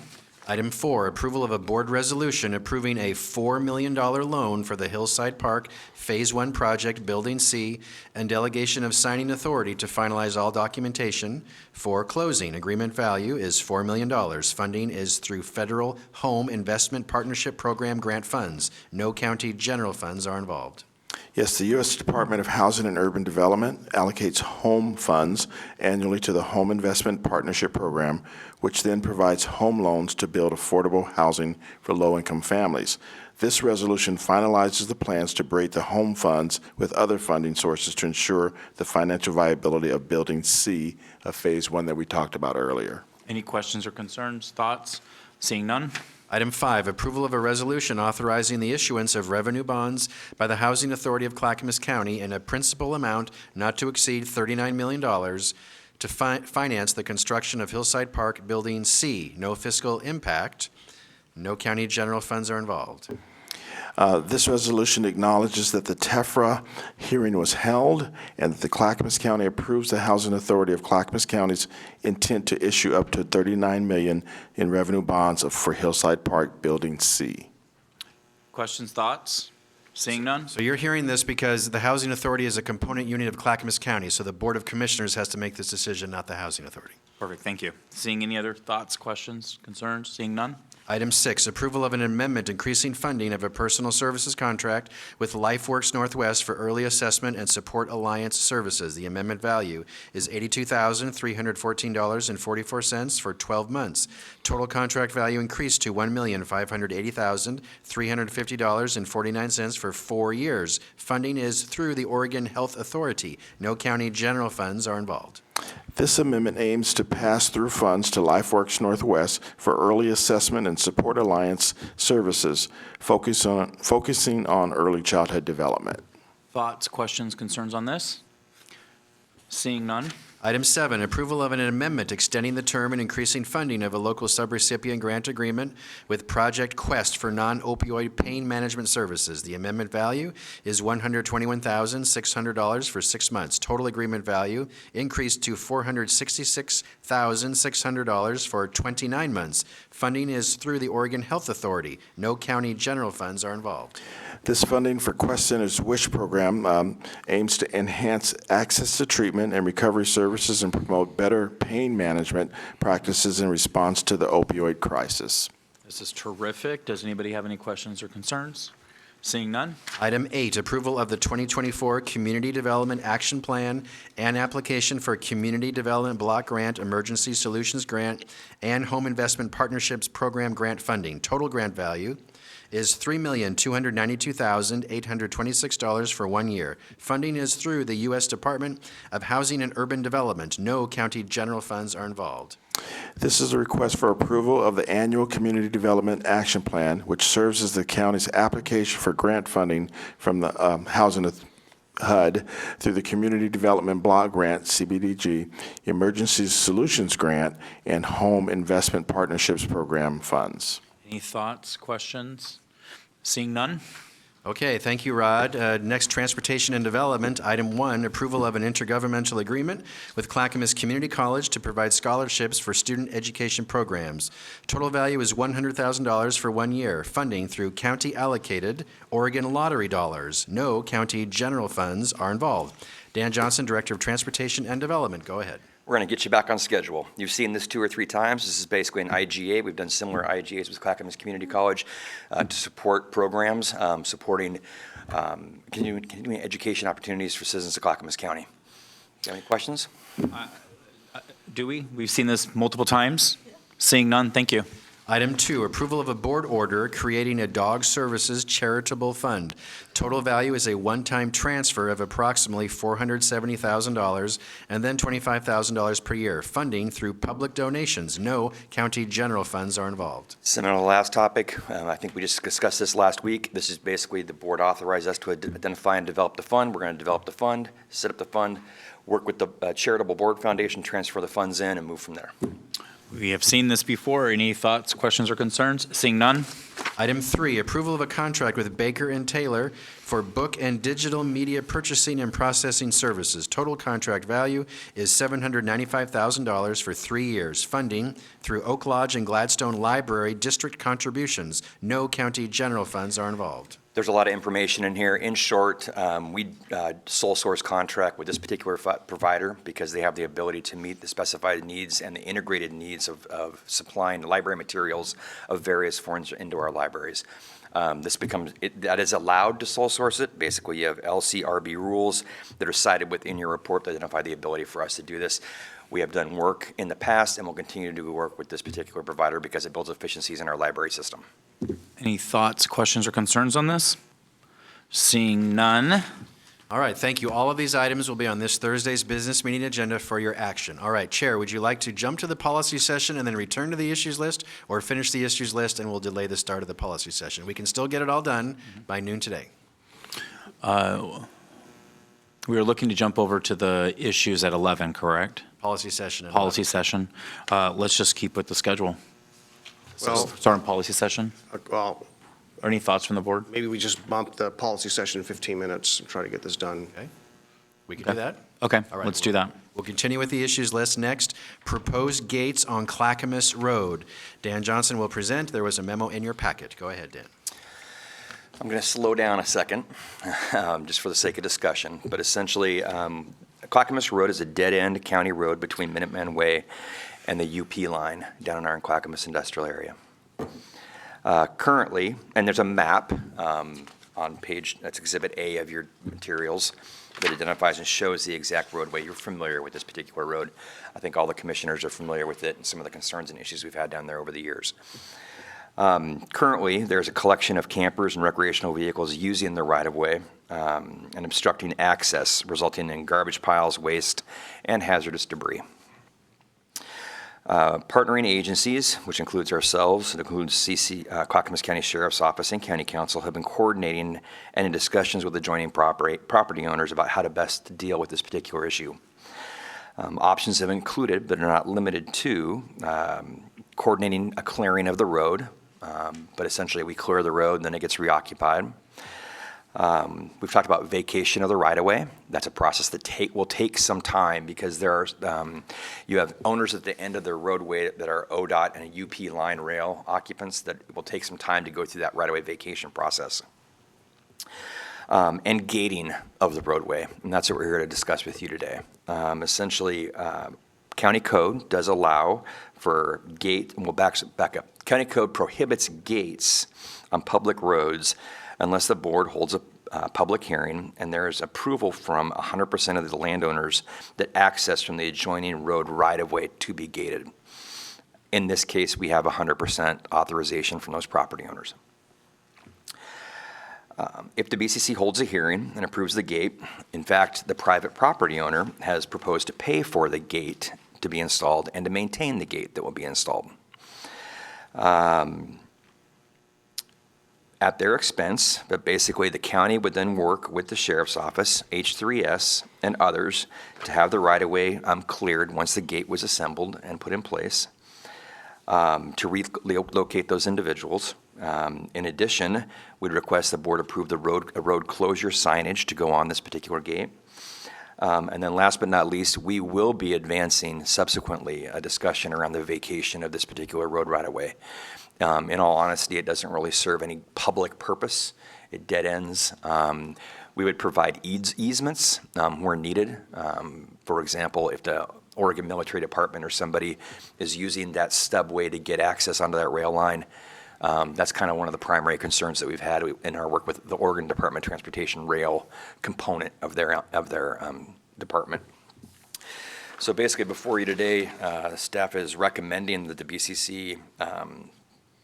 Item 4, approval of a board resolution approving a $4 million loan for the Hillside Park Phase 1 project, Building C, and delegation of signing authority to finalize all documentation for closing. Agreement value is $4 million. Funding is through Federal Home Investment Partnership Program grant funds. No county general funds are involved. Yes, the U.S. Department of Housing and Urban Development allocates home funds annually to the Home Investment Partnership Program, which then provides home loans to build affordable housing for low-income families. This resolution finalizes the plans to braid the home funds with other funding sources to ensure the financial viability of Building C of Phase 1 that we talked about earlier. Any questions or concerns, thoughts? Seeing none? Item 5, approval of a resolution authorizing the issuance of revenue bonds by the Housing Authority of Clackamas County in a principal amount not to exceed $39 million to finance the construction of Hillside Park Building C. No fiscal impact. No county general funds are involved. This resolution acknowledges that the TEFRA hearing was held and that the Clackamas County approves the Housing Authority of Clackamas County's intent to issue up to $39 million in revenue bonds for Hillside Park Building C. Questions, thoughts? Seeing none? So you're hearing this because the Housing Authority is a component unit of Clackamas County, so the Board of Commissioners has to make this decision, not the Housing Authority. Perfect, thank you. Seeing any other thoughts, questions, concerns? Seeing none? Item 6, approval of an amendment increasing funding of a personal services contract with LifeWorks Northwest for early assessment and support alliance services. The amendment value is $82,314.44 for 12 months. Total contract value increased to $1,580,350.49 for 4 years. Funding is through the Oregon Health Authority. No county general funds are involved. This amendment aims to pass through funds to LifeWorks Northwest for early assessment and support alliance services, focusing on early childhood development. Thoughts, questions, concerns on this? Seeing none? Item 7, approval of an amendment extending the term and increasing funding of a local subrecipient grant agreement with Project Quest for non-opioid pain management services. The amendment value is $121,600 for 6 months. Total agreement value increased to $466,600 for 29 months. Funding is through the Oregon Health Authority. No county general funds are involved. This funding for Quest Center's WISH program aims to enhance access to treatment and recovery services and promote better pain management practices in response to the opioid crisis. This is terrific. Does anybody have any questions or concerns? Seeing none? Item 8, approval of the 2024 Community Development Action Plan and application for Community Development Block Grant, Emergency Solutions Grant, and Home Investment Partnerships Program grant funding. Total grant value is $3,292,826 for 1 year. Funding is through the U.S. Department of Housing and Urban Development. No county general funds are involved. This is a request for approval of the annual Community Development Action Plan, which serves as the county's application for grant funding from the Housing HUD through the Community Development Block Grant, CBDG, Emergency Solutions Grant, and Home Investment Partnerships Program funds. Any thoughts, questions? Seeing none? Okay, thank you, Rod. Next, Transportation and Development. Item 1, approval of an intergovernmental agreement with Clackamas Community College to provide scholarships for student education programs. Total value is $100,000 for 1 year. Funding through county-allocated Oregon lottery dollars. No county general funds are involved. Dan Johnson, Director of Transportation and Development, go ahead. We're going to get you back on schedule. You've seen this 2 or 3 times. This is basically an IGA. We've done similar IGAs with Clackamas Community College to support programs, supporting continuing education opportunities for citizens of Clackamas County. Do you have any questions? Do we? We've seen this multiple times. Seeing none, thank you. Item 2, approval of a board order creating a dog services charitable fund. Total value is a one-time transfer of approximately $470,000 and then $25,000 per year. Funding through public donations. No county general funds are involved. Similar to the last topic, I think we just discussed this last week. This is basically the board authorized us to identify and develop the fund. We're going to develop the fund, set up the fund, work with the charitable board foundation, transfer the funds in, and move from there. We have seen this before. Any thoughts, questions, or concerns? Seeing none? Item 3, approval of a contract with Baker and Taylor for book and digital media purchasing and processing services. Total contract value is $795,000 for 3 years. Funding through Oak Lodge and Gladstone Library district contributions. No county general funds are involved. There's a lot of information in here. In short, we sole source contract with this particular provider because they have the ability to meet the specified needs and the integrated needs of supplying library materials of various forms into our libraries. That is allowed to sole source it. Basically, you have LCRB rules that are cited within your report that identify the ability for us to do this. We have done work in the past and will continue to do work with this particular provider because it builds efficiencies in our library system. Any thoughts, questions, or concerns on this? Seeing none? All right, thank you. All of these items will be on this Thursday's business meeting agenda for your action. All right, Chair, would you like to jump to the policy session and then return to the issues list, or finish the issues list and we'll delay the start of the policy session? We can still get it all done by noon today. We are looking to jump over to the issues at 11, correct? Policy session. Policy session. Let's just keep with the schedule. Well, Start in policy session. Well, Any thoughts from the board? Maybe we just bump the policy session 15 minutes and try to get this done. Okay. We can do that? Okay, All right, let's do that. We'll continue with the issues list next. Proposed gates on Clackamas Road. Dan Johnson will present. There was a memo in your packet. Go ahead, Dan. I'm going to slow down a second, just for the sake of discussion. But essentially, Clackamas Road is a dead-end county road between Minuteman Way and the UP line down in our Clackamas industrial area. Currently, and there's a map on page, that's Exhibit A of your materials, that identifies and shows the exact roadway. You're familiar with this particular road. I think all the commissioners are familiar with it and some of the concerns and issues we've had down there over the years. Currently, there's a collection of campers and recreational vehicles using the right-of-way and obstructing access, resulting in garbage piles, waste, and hazardous debris. Partnering agencies, which includes ourselves, it includes Clackamas County Sheriff's Office and County Council, have been coordinating and in discussions with adjoining property owners about how to best deal with this particular issue. Options have included, but are not limited to, coordinating a clearing of the road, but essentially we clear the road and then it gets reoccupied. We've talked about vacation of the right-of-way. That's a process that will take some time because there are, you have owners at the end of the roadway that are ODOT and a UP line rail occupants that will take some time to go through that right-of-way vacation process. And gating of the roadway, and that's what we're here to discuss with you today. Essentially, county code does allow for gate, and we'll back up. County code prohibits gates on public roads unless the board holds a public hearing and there is approval from 100% of the landowners that access from the adjoining road right-of-way to be gated. In this case, we have 100% authorization from those property owners. If the BCC holds a hearing and approves the gate, in fact, the private property owner has proposed to pay for the gate to be installed and to maintain the gate that will be installed. At their expense, but basically the county would then work with the Sheriff's Office, H3S, and others to have the right-of-way cleared once the gate was assembled and put in place, to relocate those individuals. In addition, we'd request the board approve a road closure signage to go on this particular gate. And then last but not least, we will be advancing subsequently a discussion around the vacation of this particular road right-of-way. In all honesty, it doesn't really serve any public purpose. It dead ends. We would provide easements where needed. For example, if the Oregon Military Department or somebody is using that stubway to get access onto that rail line, that's kind of one of the primary concerns that we've had in our work with the Oregon Department of Transportation rail component of their department. So basically, before you today, staff is recommending that the BCC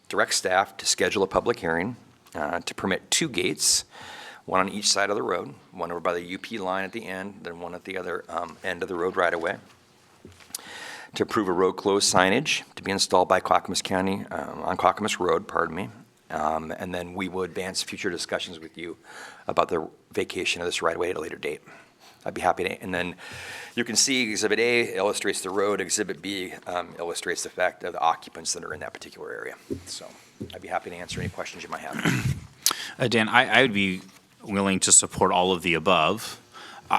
direct staff to schedule a public hearing to permit 2 gates, one on each side of the road, one over by the UP line at the end, then one at the other end of the road right-of-way. To approve a road close signage to be installed by Clackamas County on Clackamas Road, and then we will advance future discussions with you about the vacation of this right-of-way at a later date. I'd be happy to, and then you can see Exhibit A illustrates the road, Exhibit B illustrates the fact of the occupants that are in that particular area. So I'd be happy to answer any questions you might have. Dan, I would be willing to support all of the above.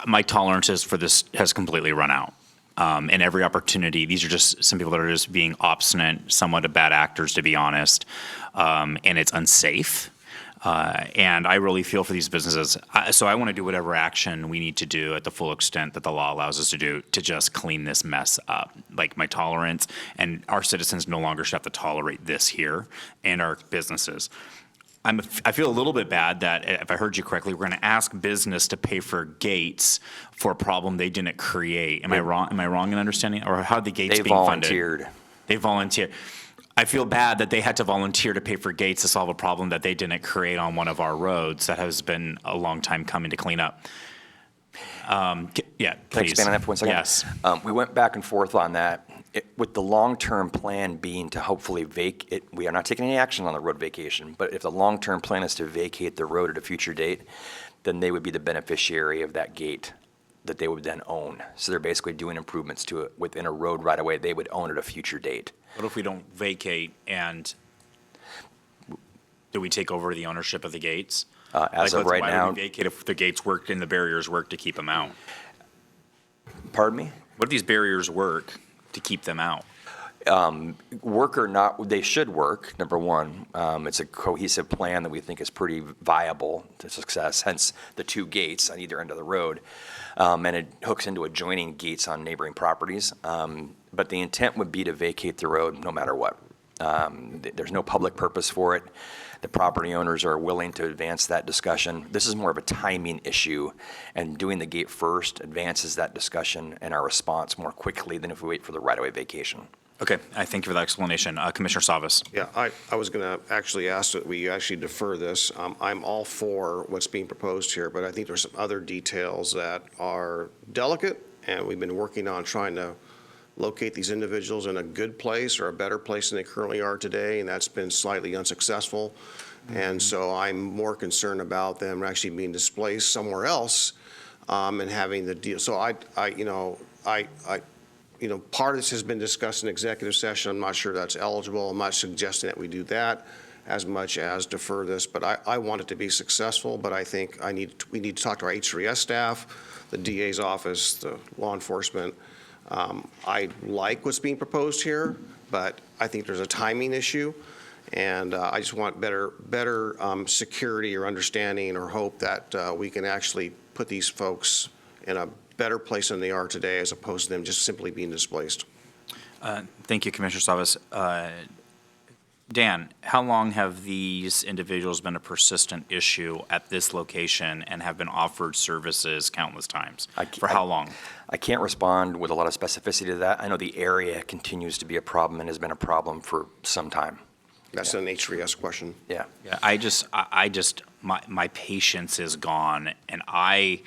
My tolerances for this has completely run out. And every opportunity, these are just some people that are just being obstinate, somewhat bad actors, to be honest, and it's unsafe. And I really feel for these businesses. So I want to do whatever action we need to do at the full extent that the law allows us to do to just clean this mess up. Like my tolerance, and our citizens no longer should have to tolerate this here, and our businesses. I feel a little bit bad that, if I heard you correctly, we're going to ask business to pay for gates for a problem they didn't create. Am I wrong? Am I wrong in understanding, or how are the gates being funded? They volunteered. I feel bad that they had to volunteer to pay for gates to solve a problem that they didn't create on one of our roads that has been a long time coming to clean up. Yeah, Can I please. expand on that for 1 second? Yes. We went back and forth on that. With the long-term plan being to hopefully vacate, we are not taking any action on the road vacation, but if the long-term plan is to vacate the road at a future date, then they would be the beneficiary of that gate that they would then own. So they're basically doing improvements to it within a road right-of-way they would own at a future date. What if we don't vacate and Do we take over the ownership of the gates? As of right Why now, would we vacate if the gates work and the barriers work to keep them out? pardon me? What if these barriers work to keep them out? Work or not, they should work, number one. It's a cohesive plan that we think is pretty viable to success, hence the two gates on either end of the road. And it hooks into adjoining gates on neighboring properties. But the intent would be to vacate the road no matter what. There's no public purpose for it. The property owners are willing to advance that discussion. This is more of a timing issue, and doing the gate first advances that discussion and our response more quickly than if we wait for the right-of-way vacation. Okay, I thank you for that explanation. Commissioner Savas. Yeah, I was going to actually ask that we actually defer this. I'm all for what's being proposed here, but I think there's some other details that are delicate, and we've been working on trying to locate these individuals in a good place or a better place than they currently are today, and that's been slightly unsuccessful. And so I'm more concerned about them actually being displaced somewhere else and having the deal. So part of this has been discussed in executive session. I'm not sure that's eligible. I'm not suggesting that we do that as much as defer this, but I want it to be successful. But I think we need to talk to our H3S staff, the DA's office, the law enforcement. I like what's being proposed here, but I think there's a timing issue, and I just want better security or understanding or hope that we can actually put these folks in a better place than they are today, as opposed to them just simply being displaced. Thank you, Commissioner Savas. Dan, how long have these individuals been a persistent issue at this location and have been offered services countless times? For how long? I can't respond with a lot of specificity to that. I know the area continues to be a problem and has been a problem for some time. That's an H3S question. Yeah. Yeah, my patience is gone, and I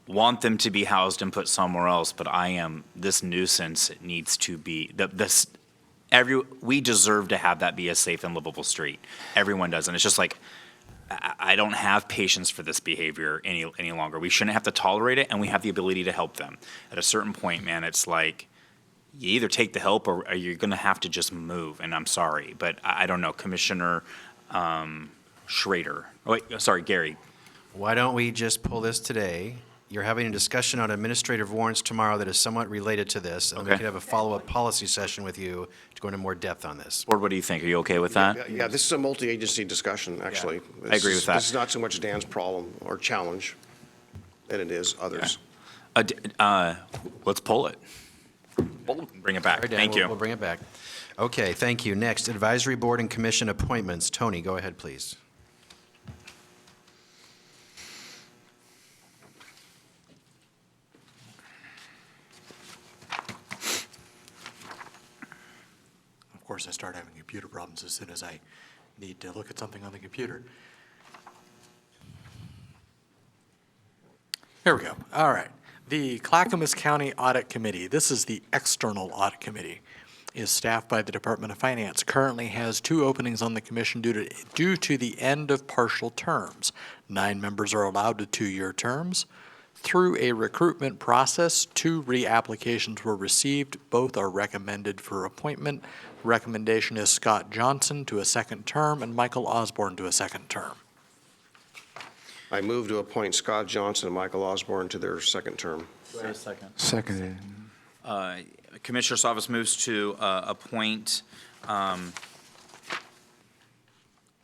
want them to be housed and put somewhere else, but this nuisance needs to be, we deserve to have that be a safe and livable street. Everyone does, and it's just like, I don't have patience for this behavior any longer. We shouldn't have to tolerate it, and we have the ability to help them. At a certain point, man, it's like, you either take the help or you're going to have to just move, and I'm sorry, but I don't know. Commissioner Schrader. Oh, wait, sorry, Gary. Why don't we just pull this today? You're having a discussion on administrative warrants tomorrow that is somewhat related to this, and we Okay. could have a follow-up policy session with you to go into more depth on this. Board, what do you think? Are you okay with that? Yeah, this is a multi-agency discussion, actually. I agree with that. This is not so much Dan's problem or challenge than it is others. Let's pull it. Bring it back. All right, Dan, Thank you. We'll bring it back. Okay, thank you. Next, advisory board and commission appointments. Tony, go ahead, please. Of course, I start having computer problems as soon as I need to look at something on the computer. Here we go. All right. The Clackamas County Audit Committee, this is the external audit committee, is staffed by the Department of Finance. Currently has 2 openings on the commission due to the end of partial terms. 9 members are allowed to 2-year terms. Through a recruitment process, 2 reapplications were received. Both are recommended for appointment. Recommendation is Scott Johnson to a 2nd term and Michael Osborne to a 2nd term. I move to appoint Scott Johnson and Michael Osborne to their 2nd term. Seconded. Commissioner Savas moves to appoint the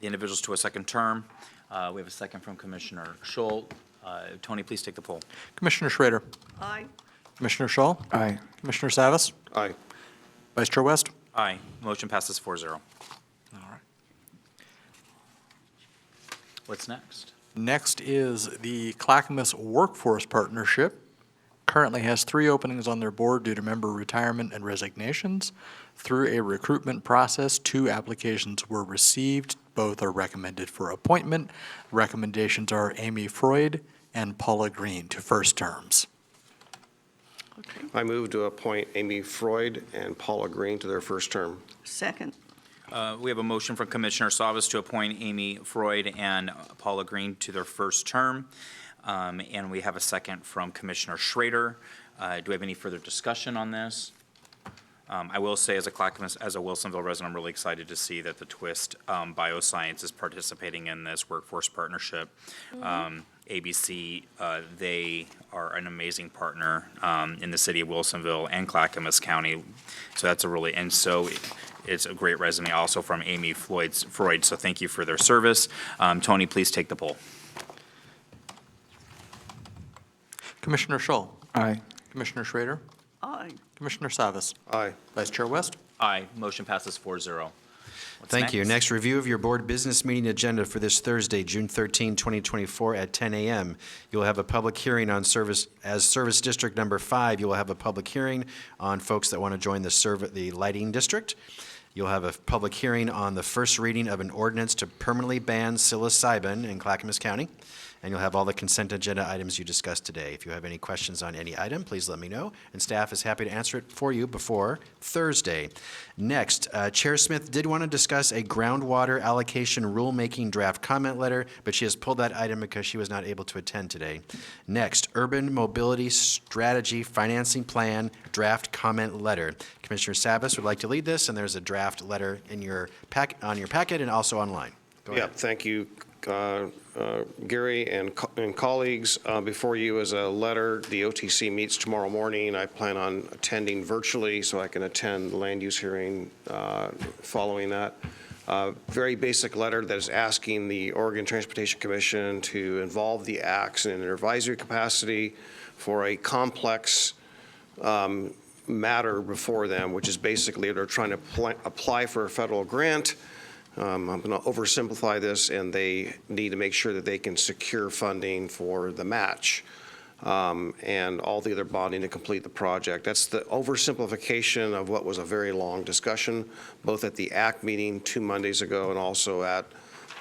individuals to a 2nd term. We have a second from Commissioner Schultz. Tony, please take the poll. Commissioner Schrader. Aye. Commissioner Schull. Aye. Commissioner Savas. Aye. Vice Chair West. Aye. Motion passes 4-0. All right. What's next? Next is the Clackamas Workforce Partnership. Currently has 3 openings on their board due to member retirement and resignations. Through a recruitment process, 2 applications were received. Both are recommended for appointment. Recommendations are Amy Freud and Paula Green to 1st terms. I move to appoint Amy Freud and Paula Green to their 1st term. Second. We have a motion from Commissioner Savas to appoint Amy Freud and Paula Green to their 1st term. And we have a second from Commissioner Schrader. Do we have any further discussion on this? I will say, as a Clackamas, as a Wilsonville resident, I'm really excited to see that the Twist Bioscience is participating in this workforce partnership. ABC, they are an amazing partner in the city of Wilsonville and Clackamas County. So that's a really, and so it's a great resume also from Amy Freud. So thank you for their service. Tony, please take the poll. Commissioner Schull. Aye. Commissioner Schrader. Aye. Commissioner Savas. Aye. Vice Chair West. Aye. Motion passes 4-0. What's Thank you. Next, review of your board business meeting agenda for this Thursday, June 13, 2024, at 10 a.m. You will have a public hearing on service district number 5. You will have a public hearing on folks that want to join the lighting district. You'll have a public hearing on the first reading of an ordinance to permanently ban psilocybin in Clackamas County. And you'll have all the consent agenda items you discussed today. If you have any questions on any item, please let me know, and staff is happy to answer it for you before Thursday. Next, Chair Smith did want to discuss a groundwater allocation rulemaking draft comment letter, but she has pulled that item because she was not able to attend today. Next, Urban Mobility Strategy Financing Plan draft comment letter. Commissioner Savas would like to lead this, and there's a draft letter in your on your packet and also online. Go ahead. Yeah, thank you, Gary and colleagues. Before you is a letter. The OTC meets tomorrow morning. I plan on attending virtually so I can attend the land use hearing following that. Very basic letter that is asking the Oregon Transportation Commission to involve the ACTS in an advisory capacity for a complex matter before them, which is basically they're trying to apply for a federal grant. I'm going to oversimplify this, and they need to make sure that they can secure funding for the match and all the other bonding to complete the project. That's the oversimplification of what was a very long discussion, both at the ACT meeting 2 Mondays ago and also at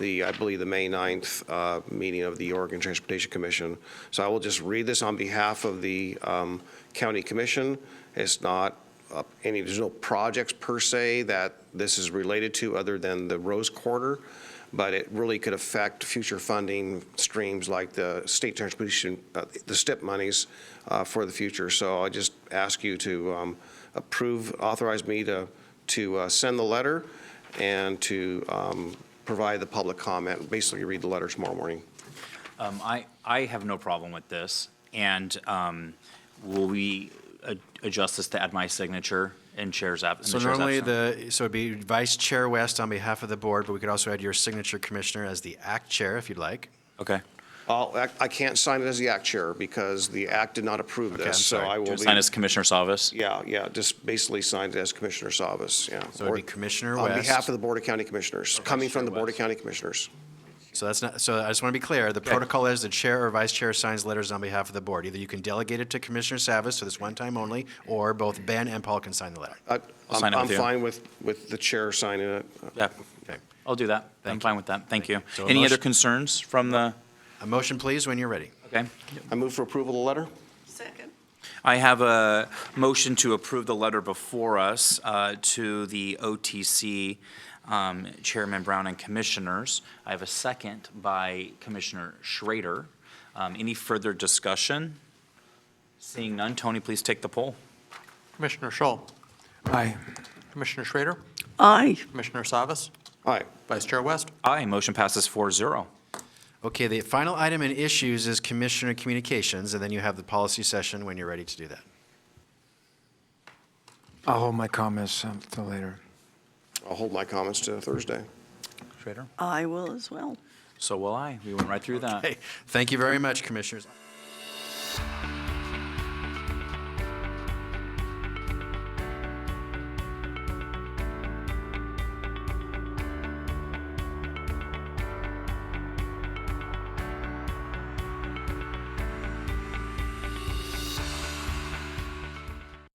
I believe, the May 9th meeting of the Oregon Transportation Commission. So I will just read this on behalf of the County Commission. It's not there's no projects per se that this is related to other than the Rose Quarter, but it really could affect future funding streams like the state transportation, the STIP monies for the future. So I just ask you to authorize me to send the letter and to provide the public comment, basically read the letter tomorrow morning. I have no problem with this, and will we adjust this to add my signature and chair's absence? So normally it'd be Vice Chair West on behalf of the board, but we could also add your signature, Commissioner, as the ACT Chair if you'd like. Okay. I can't sign it as the ACT Chair because the ACT did not approve this. So I will sign as Commissioner Savas? Yeah, just basically signed it as Commissioner Savas, yeah. So it'd be Commissioner West. On behalf of the Board of County Commissioners, coming from the Board of County Commissioners. So that's not, so I just want to be clear, the protocol is the chair or vice chair signs letters on behalf of the board. Either you can delegate it to Commissioner Savas for this one time only, or both Ben and Paul can sign the letter. I'm fine with the chair signing it. Yeah, Okay. I'll do that. I'm fine with that. Thank you. So Any other concerns from the? A motion, please, when you're ready. Okay. I move for approval of the letter. Second. I have a motion to approve the letter before us to the OTC Chairman Brown and Commissioners. I have a second by Commissioner Schrader. Any further discussion? Seeing none, Tony, please take the poll. Commissioner Schull. Aye. Commissioner Schrader. Aye. Commissioner Savas. Aye. Vice Chair West. Aye, motion passes 4-0. Okay, the final item in issues is Commissioner Communications, and then you have the policy session when you're ready to do that. I'll hold my comments until later. I'll hold my comments to Thursday. Schrader? I will as well. So will I. We went right through that. Okay, thank you very much, Commissioners.